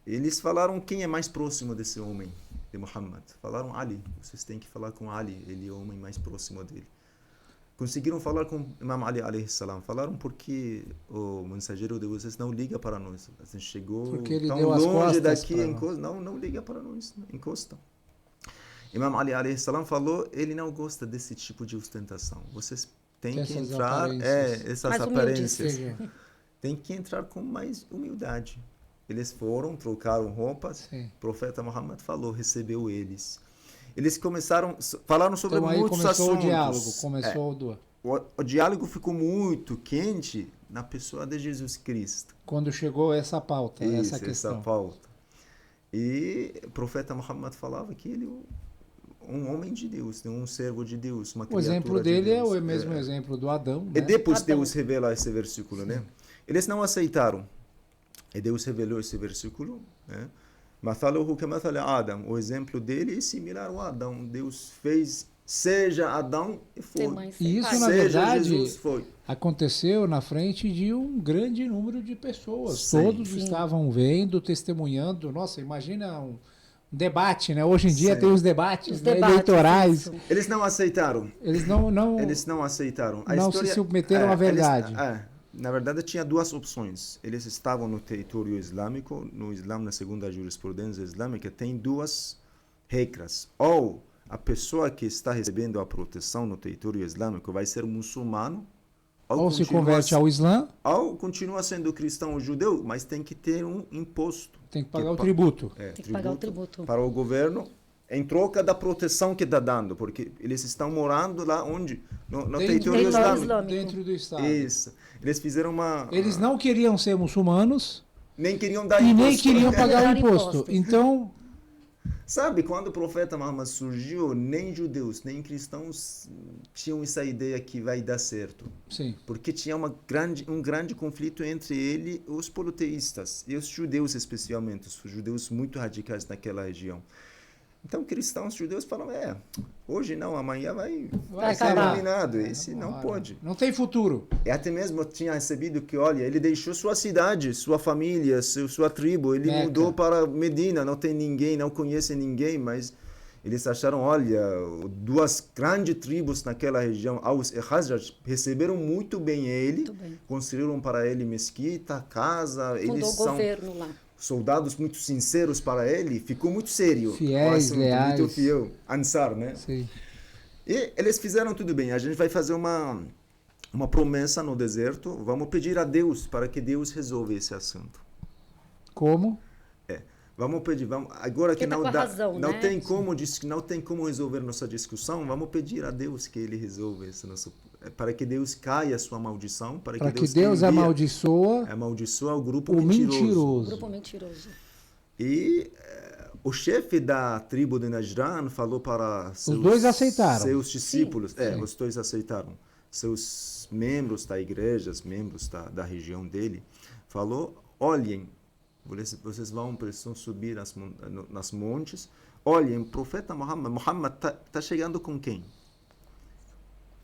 Eles falaram quem é mais próximo desse homem, de Muhammad. Falaram Ali, vocês têm que falar com Ali, ele é o homem mais próximo dele. Conseguiram falar com Imam Ali alayhi salam. Falaram porque o mensageiro de vocês não liga para nós. A gente chegou Porque ele tão deu as longe costas daqui, para não liga para nós, encosta. Imam Ali alayhi salam falou, ele não gosta desse tipo de ostentação. Vocês têm que Essas entrar, aparências. essas Mais aparências. humildes. Tem que entrar com mais humildade. Eles foram, trocaram roupas. Sim. O profeta Muhammad falou, recebeu eles. Eles falaram sobre Então aí muitos começou assuntos. o diálogo, começou O diálogo ficou muito quente na pessoa de Jesus Cristo. quando chegou essa pauta, essa questão. Essa pauta. E o profeta Muhammad falava que ele um homem de Deus, um servo de Deus, uma O criatura exemplo de dele Deus. é o mesmo exemplo do Adão, E né? depois Adão. Deus revela esse versículo, né? Eles não aceitaram. E Deus revelou esse versículo, né? Mathaluhu kamathali Adam. O exemplo dele é similar ao Adão. Deus fez, seja Adão e foi. Sem mãe, sem E isso, pai. na Seja verdade, Jesus, foi. aconteceu na frente de um grande número de pessoas. Sim. Todos Sim. estavam vendo, testemunhando. Nossa, imagina um debate, né? Hoje em dia Sim. tem os debates, Os né, debates, eleitorais. isso. Eles não aceitaram. Eles não Eles não aceitaram. Não se submeteram à verdade. Na verdade, tinha duas opções. Eles estavam no território islâmico. No Islã, na segunda jurisprudência islâmica, tem duas regras. Ou a pessoa que está recebendo a proteção no território islâmico vai ser muçulmano, ou se continua converte ao Islã, ou continua sendo cristão ou judeu, mas tem que ter um imposto. tem que pagar o tributo. Tem que pagar o tributo. Para o governo, em troca da proteção que está dando, porque eles estão morando lá onde? No território islâmico. Dentro do Estado. Isso. Eles fizeram uma... Eles não queriam ser muçulmanos nem queriam dar e imposto. nem queriam pagar o Dar imposto. impostos. Então, Sabe, quando o profeta Muhammad surgiu, nem judeus, nem cristãos tinham essa ideia que vai dar certo. sim. Porque tinha um grande conflito entre ele e os politeístas, e os judeus especialmente, os judeus muito radicais naquela região. Então, cristãos, judeus falam, hoje não, amanhã vai ser acabar. eliminado. Esse não Ora, pode. Não tem futuro. E até mesmo tinha recebido que, olha, ele deixou sua cidade, sua família, sua tribo, ele Meca. mudou para Medina, não tem ninguém, não conhece ninguém, mas eles acharam, olha, duas grandes tribos naquela região, Aus e Khazraj, receberam muito bem ele, Muito bem. construíram para ele mesquita, casa, eles Fundou o são governo lá. soldados muito sinceros para ele, ficou muito sério. Fiéis, o assunto, leais. Muito fiel, Ansar, né? Sim. E eles fizeram tudo bem. A gente vai fazer uma promessa no deserto. Vamos pedir a Deus para que Deus resolva esse assunto. Como? Vamos pedir. Agora que Porque tá não com a dá, razão, não né? tem como não tem como resolver nossa discussão. Vamos pedir a Deus que Ele resolva esse nosso, para que Deus caia a sua maldição, para Para que que Deus amaldiçoa o grupo o mentiroso. mentiroso. Grupo mentiroso. E o chefe da tribo de Najran falou para dois aceitaram. seus discípulos, Sim. os dois aceitaram. seus membros da igreja, membros da região dele, falou, olhem, vocês precisam subir nas montes, olhem, o profeta Muhammad está chegando com quem?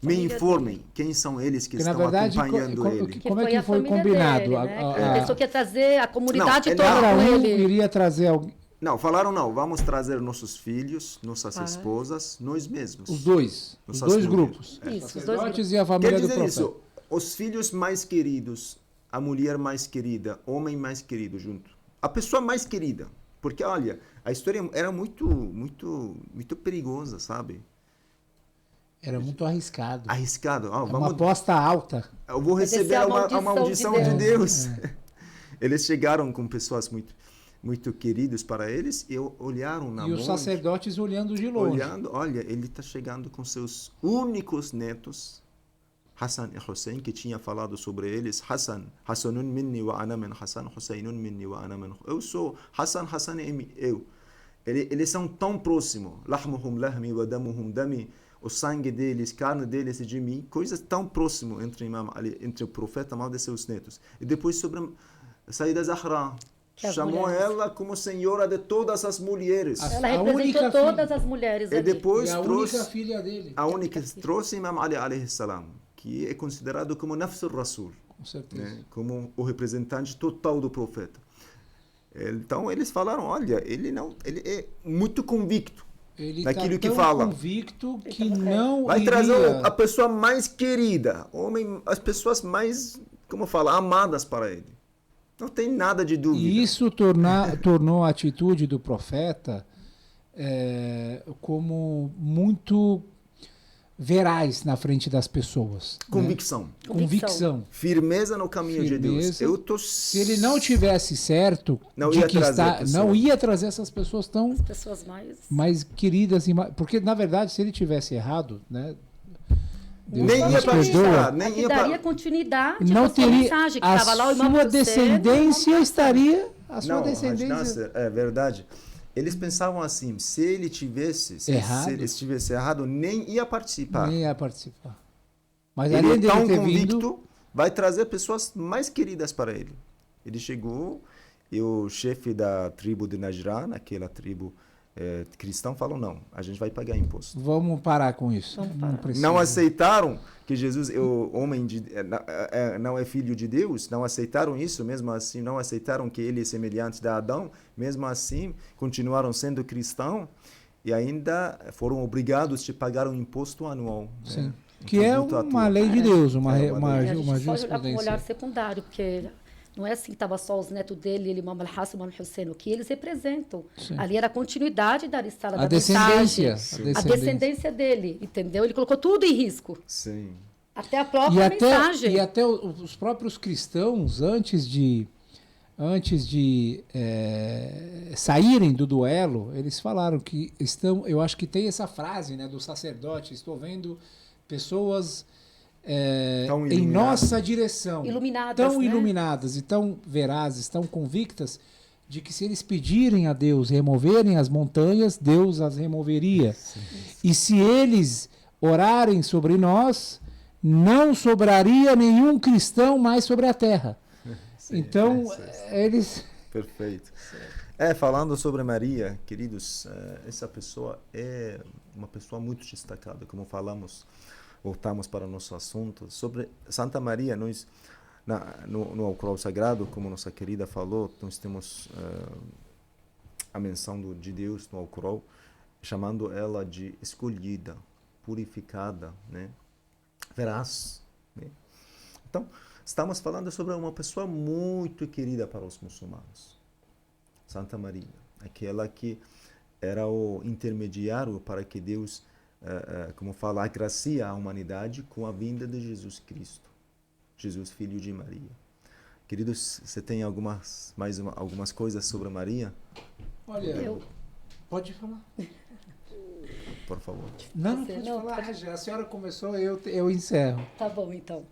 Me informem quem são eles que estão acompanhando ele. Como é que foi combinado? Dele, né? A pessoa que ia trazer a comunidade toda cada com um ele. iria trazer alguém. Não, falaram não, vamos trazer nossos filhos, nossas esposas, nós mesmos. Os dois grupos. Isso, os dois grupos. E a família Quer do dizer profeta. isso, os filhos mais queridos, a mulher mais querida, homem mais querido junto. A pessoa mais querida. Porque, olha, a história era muito perigosa, sabe? Era muito arriscado. Arriscado. Uma aposta alta. Eu vou receber a maldição de Deus. Eles chegaram com pessoas muito queridos para eles e olharam na E os sacerdotes olhando de longe. Olha, ele está chegando com seus únicos netos, Hassan e Hussein, que tinha falado sobre eles. Hassanun minni wa ana min Hassan, Husseinun minni wa ana min. Eu sou Hassan, Hassan é eu. Eles são tão próximos. Lahmuhum lahmi wa damuhum dami. O sangue deles, carne deles e de mim, coisas tão próximas entre o profeta Muhammad e seus netos. E depois sobre Sayyida Zahra, chamou ela como senhora de todas as mulheres. Ela representou todas as mulheres ali. E depois a trouxe única filha dele. A única trouxe Imam Ali alayhi salam, que é considerado como Nafs al-Rasul, Com certeza. né? Como o representante total do profeta. Então eles falaram, olha, ele é muito convicto. Ele daquilo tá que tão fala. Convicto que não vai iria... trazer a pessoa mais querida, as pessoas mais, como fala, amadas para ele. Não tem nada de dúvida. E isso tornou a atitude do profeta como muito veraz na frente das pessoas. Convicção. Né? Convicção. Firmeza no caminho de Deus. Se ele não tivesse certo, não ia trazer essas pessoas tão as pessoas mais queridas. Porque, na verdade, se ele tivesse errado, né? Deus nem ia participar, nem ia daria continuidade não teria mensagem que estava lá o irmão sua descendência estaria a sua não, descendência. É verdade. Eles pensavam assim, se ele tivesse errado, nem ia participar. Mas ele além dele tão ter convicto, vindo, vai trazer pessoas mais queridas para ele. Ele chegou e o chefe da tribo de Najran, aquela tribo cristã, falou, não, a gente vai pagar imposto. Vamos parar com isso. Não aceitaram que Jesus é o homem não é filho de Deus, não aceitaram isso, mesmo assim, não aceitaram que ele é semelhante a Adão, mesmo assim, continuaram sendo cristãos e ainda foram obrigados a pagar um imposto anual. Sim. Né? Que é uma lei de Deus, uma jurisprudência. Pode olhar com um olhar jurisprudência. secundário, porque não é assim que estava só os netos dele, ele, Imam al-Hassan, Imam al-Hussein, o que eles representam. Sim. Ali era a continuidade da risala, da descendência. mensagem, a descendência dele, entendeu? Ele colocou tudo em risco. Sim. Até a própria mensagem. E até os próprios cristãos, antes de saírem do duelo, eles falaram que eu acho que tem essa frase, né, do sacerdote, estou vendo pessoas em nossa direção, tão iluminadas e tão verazes, tão convictas, de que se eles pedirem a Deus removerem as montanhas, Deus as removeria. Sim. E se eles orarem sobre nós, não sobraria nenhum cristão mais sobre a terra. Sim, então, eles... Perfeito. Falando sobre Maria, queridos, essa pessoa é uma pessoa muito destacada, como voltamos para o nosso assunto. Sobre Santa Maria, nós, no Alcorão Sagrado, como nossa querida falou, nós temos a menção de Deus no Alcorão, chamando ela de escolhida, purificada, né? Veraz. Né? Então, estamos falando sobre uma pessoa muito querida para os muçulmanos. Santa Maria, aquela que era o intermediário para que Deus, como fala, agracia a humanidade com a vinda de Jesus Cristo, Jesus, filho de Maria. Queridos, você tem algumas coisas sobre Maria? Olha, pode falar. Por favor. Não pode falar. Já a senhora começou, eu encerro. Tá bom, então.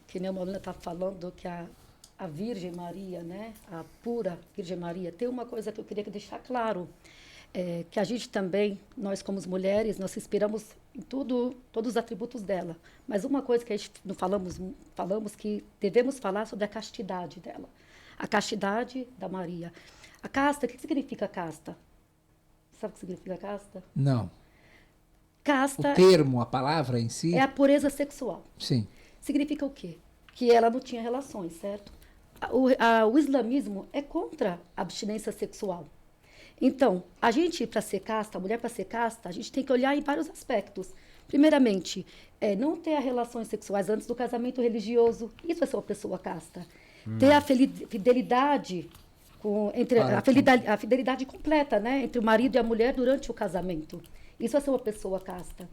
Que nem a Molina está falando que a Virgem Maria, né, a pura Virgem Maria, tem uma coisa que eu queria deixar claro. que a gente também, nós como mulheres, nós se inspiramos em tudo, todos os atributos dela. Mas uma coisa que a gente não falamos que devemos falar sobre a castidade dela. A castidade da Maria. A casta, o que significa casta? Sabe o que significa casta? Não. Casta O termo, a palavra em si? é a pureza sexual. Sim. Significa o quê? Que ela não tinha relações, certo? O islamismo é contra a abstinência sexual. Então, a gente, para ser casta, a mulher para ser casta, a gente tem que olhar em vários aspectos. Primeiramente, não ter relações sexuais antes do casamento religioso. Isso é ser uma pessoa casta. Ter a fidelidade, a fidelidade completa, né? Entre o marido e a mulher durante o casamento. Isso é ser uma pessoa casta.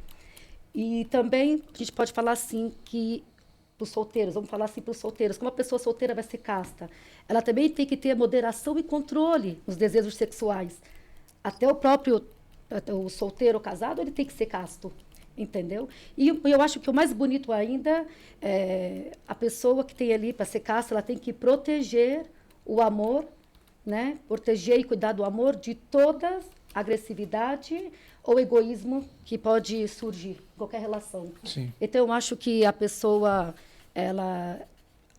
E também, a gente pode falar assim, que para os solteiros, vamos falar assim para os solteiros, como uma pessoa solteira vai ser casta, ela também tem que ter moderação e controle nos desejos sexuais. Até o solteiro ou casado, ele tem que ser casto, entendeu? E eu acho que o mais bonito ainda é a pessoa que tem ali para ser casta, ela tem que proteger o amor, né? Proteger e cuidar do amor de toda agressividade ou egoísmo que pode surgir em qualquer relação. Sim. Então, eu acho que a pessoa,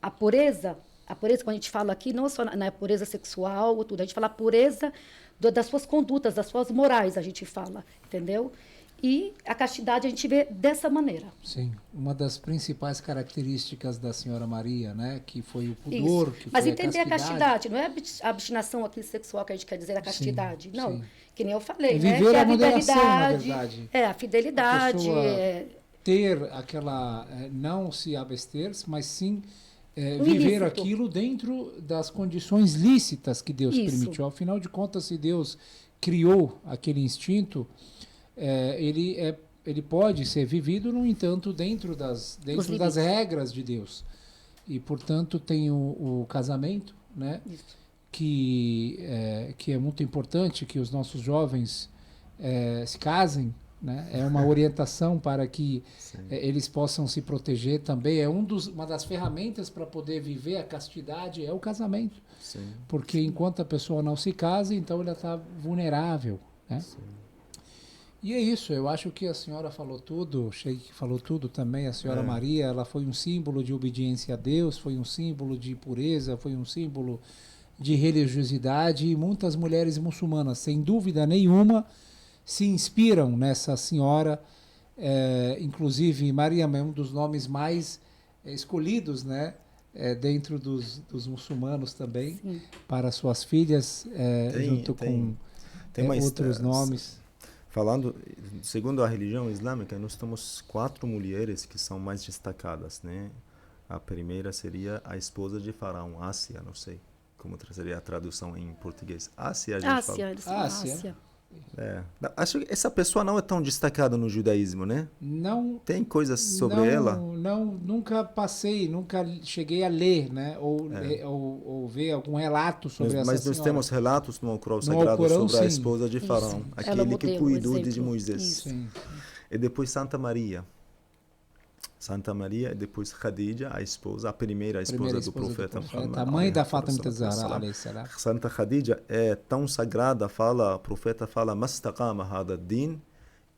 a pureza, quando a gente fala aqui, não só na pureza sexual, ou tudo, a gente fala a pureza das suas condutas, das suas morais, a gente fala, entendeu? E a castidade a gente vê dessa maneira. Sim, uma das principais características da Senhora Maria, né, que foi o pudor, Isso. que Mas foi entender a castidade, não é a abstinação aqui sexual que a gente quer dizer, a castidade, sim, não. sim. Que nem eu falei, É né? viver Que é a a moderação, na fidelidade. verdade. A fidelidade. A pessoa ter aquela, não se abster, mas sim viver ilícito. aquilo dentro das condições lícitas que Deus Isso. permitiu. Afinal de contas, se Deus criou aquele instinto, ele pode ser vivido, no entanto, dentro das regras de Deus. E, portanto, tem o casamento, né? Isso. Que é muito importante que os nossos jovens se casem, né? É uma orientação para que eles possam se proteger também. É uma das ferramentas para poder viver a castidade é o casamento. Sim. Porque enquanto a pessoa não se casa, então ela está vulnerável, né? Sim. E é isso, eu acho que a senhora falou tudo, o Sheik falou tudo também, a senhora Maria, ela foi um símbolo de obediência a Deus, foi um símbolo de pureza, foi um símbolo de religiosidade, e muitas mulheres muçulmanas, sem dúvida nenhuma, se inspiram nessa senhora, inclusive Maria é um dos nomes mais escolhidos, né, dentro dos muçulmanos também, Sim. para suas filhas, junto com outros nomes. Falando, segundo a religião islâmica, nós temos 4 mulheres que são mais destacadas, né? A primeira seria a esposa de Faraó, Ásia, não sei como seria a tradução em português. Ásia, a gente fala. Eles falam Ásia. Acho que essa pessoa não é tão destacada no judaísmo, né? Não. Tem coisas sobre ela? Não, nunca cheguei a ler, né? Ou ver algum relato sobre essa Mas nós senhora. temos relatos no Alcorão Sagrado sobre a esposa de Faraó, Isso. aquele que cuidou de exemplo. Moisés. Sim. E depois Santa Maria, e depois Khadija, a primeira esposa do profeta Muhammad. A mãe da Fátima Zahra, alayhi salam. Santa Khadija é tão sagrada, o profeta fala, mastaqama hada din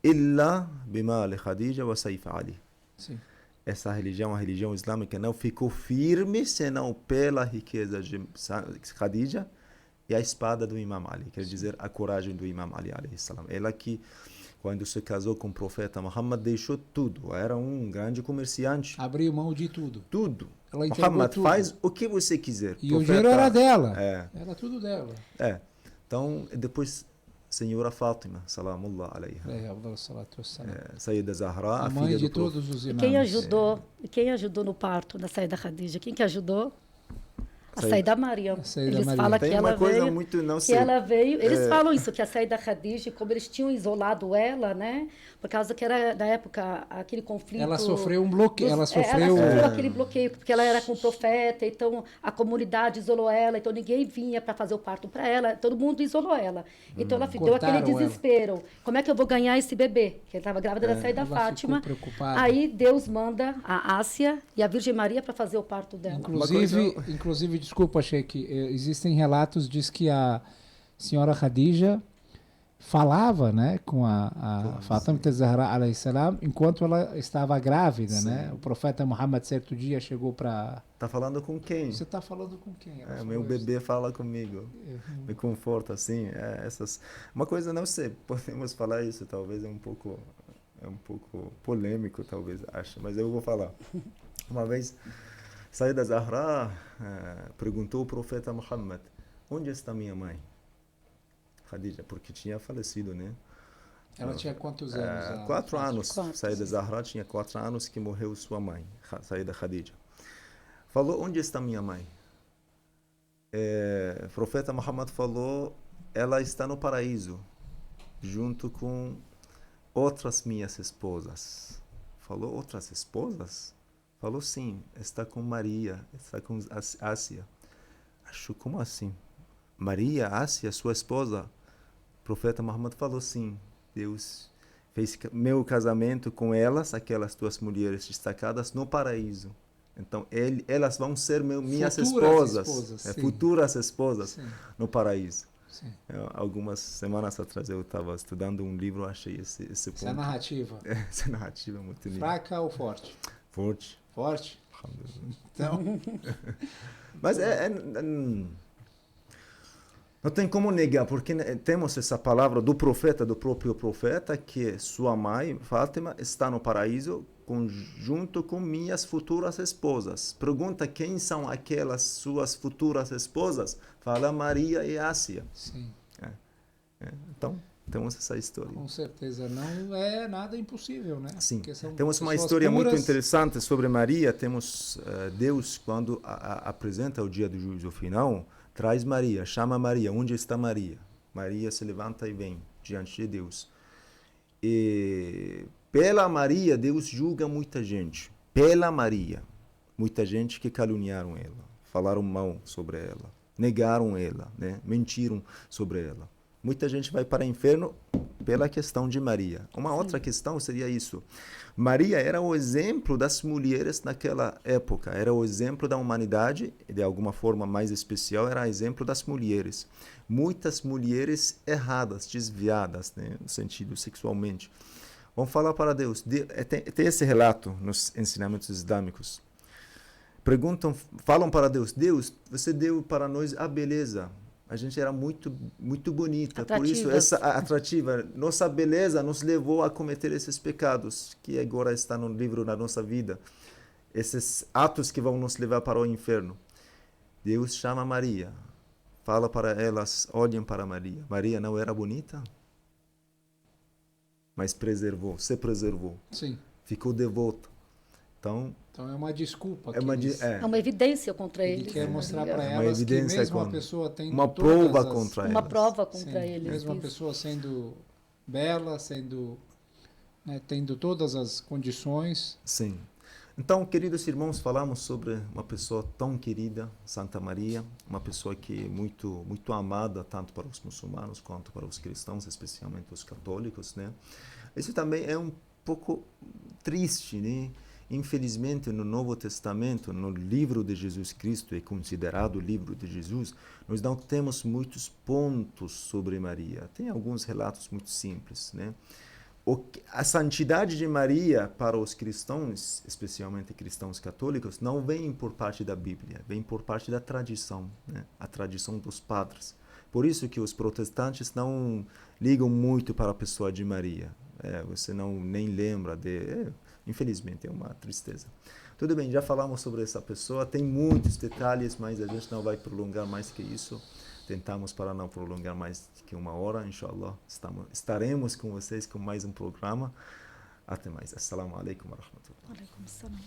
illa bima li Khadija wa sayf Ali. Sim. Essa religião, a religião islâmica, não ficou firme senão pela riqueza de Khadija e a espada do Imam Ali, quer dizer, a coragem do Imam Ali, alayhi salam. Ela que, quando se casou com o profeta Muhammad, deixou tudo. Era um grande comerciante. Abriu mão de tudo. Tudo. Ela entregou Muhammad, tudo. faz o que você quiser. E o dinheiro era dela. É. Era tudo dela. Então, depois, Senhora Fátima, salamullah alaiha. Sayyida Zahra, a a mãe filha de do profeta. todos os E imãs. quem ajudou no parto da Saída Khadija? Quem que ajudou? A Saída- Saída Maria. A Saída Eles Maria. falam Tem que uma ela coisa veio... muito, não Que sei. ela veio, eles falam isso, que a Saída Khadija, como eles tinham isolado ela, né? Por causa que era da época aquele conflito. Ela sofreu um bloqueio. Ela Ela sofreu. sofreu aquele bloqueio, porque ela era com o profeta, então a comunidade isolou ela, então ninguém vinha para fazer o parto para ela, todo mundo isolou ela. Então ela deu aquele Cortaram desespero. Como é que eu vou ganhar esse bebê? Que ela estava grávida da Saída ela Fátima. ficou preocupada. Aí Deus manda a Ásia e a Virgem Maria para fazer o parto dela. Inclusive, desculpa, Sheik, existem relatos, diz que a senhora Khadija, falava, né, com a Claro, Fatima sim. Zahra alayhi salam enquanto ela estava grávida, né? Sim. O profeta Muhammad certo dia chegou para Tá falando com quem? você está falando com quem? Ela Meu falou isso. bebê fala comigo, me conforta assim. Uma coisa, não sei, podemos falar isso, talvez é um pouco polêmico, talvez acho, mas eu vou falar. Uma vez, Saída Zahra perguntou ao profeta Muhammad: onde está minha mãe? Khadija, porque tinha falecido, né? Ela tinha quantos anos? 4 anos. Quatro. Saída Zahra tinha 4 anos que morreu sua mãe, Saída Khadija. Falou: onde está minha mãe? O profeta Muhammad falou: ela está no paraíso, junto com outras minhas esposas. Falou: outras esposas? Falou: sim, está com Maria, está com Ásia. Acho, como assim? Maria, Ásia, sua esposa? O profeta Muhammad falou: sim, Deus fez meu casamento com elas, aquelas duas mulheres destacadas, no paraíso. Então, elas vão ser minhas Futuras esposas, sim. futuras esposas Sim. no paraíso. Sim. Algumas semanas atrás eu estava estudando um livro, achei esse Essa ponto. narrativa. Essa narrativa é muito linda. Fraca ou forte? Forte. Forte? Alhamdulillah. Então, Mas não tem como negar, porque temos essa palavra do próprio profeta, que sua mãe, Fátima, está no paraíso junto com minhas futuras esposas. Pergunta quem são aquelas suas futuras esposas? Fala Maria e Ásia. sim. Então, temos essa história. Com certeza não é nada impossível, né? Sim. Porque são Temos uma pessoas história muito puras. interessante sobre Maria. Temos Deus, quando apresenta o dia do juízo final, traz Maria, chama Maria. Onde está Maria? Maria se levanta e vem diante de Deus. E pela Maria, Deus julga muita gente. Pela Maria. Muita gente que caluniaram ela, falaram mal sobre ela, negaram ela, né? Mentiram sobre ela. Muita gente vai para o inferno pela questão de Maria. Uma outra questão seria isso. Maria era o exemplo das mulheres naquela época, era o exemplo da humanidade, de alguma forma mais especial, era o exemplo das mulheres. Muitas mulheres erradas, desviadas, né, no sentido sexualmente. Vamos falar para Deus. Tem esse relato nos ensinamentos islâmicos. Falam para Deus: Deus, você deu para nós a beleza. A gente era muito, muito bonita, por isso essa atrativa. Nossa beleza nos levou a cometer esses pecados que agora está no livro da nossa vida. Esses atos que vão nos levar para o inferno. Deus chama Maria, fala para elas: olhem para Maria. Maria não era bonita, mas se preservou. Sim. Ficou devota. Então é uma desculpa. É uma evidência contra ele eles. quer mostrar para uma elas que mesmo a pessoa tendo uma prova contra elas. Uma prova contra eles. Mesmo a pessoa sendo bela, tendo todas as condições. Sim. Então, queridos irmãos, falamos sobre uma pessoa tão querida, Santa Maria, uma pessoa que é muito, muito amada tanto para os muçulmanos quanto para os cristãos, especialmente os católicos, né? Isso também é um pouco triste, né? Infelizmente, no Novo Testamento, no livro de Jesus Cristo, é considerado o livro de Jesus, nós não temos muitos pontos sobre Maria. Tem alguns relatos muito simples, né? A santidade de Maria para os cristãos, especialmente cristãos católicos, não vem por parte da Bíblia, vem por parte da tradição, né? A tradição dos padres. Por isso que os protestantes não ligam muito para a pessoa de Maria. Você não nem lembra de... infelizmente, é uma tristeza. Tudo bem, já falamos sobre essa pessoa, tem muitos detalhes, mas a gente não vai prolongar mais que isso. Tentamos para não prolongar mais que 1 hora, inshallah. Estaremos com vocês com mais um programa. Até mais. Assalamu alaikum wa rahmatullah. Alaikum assalam.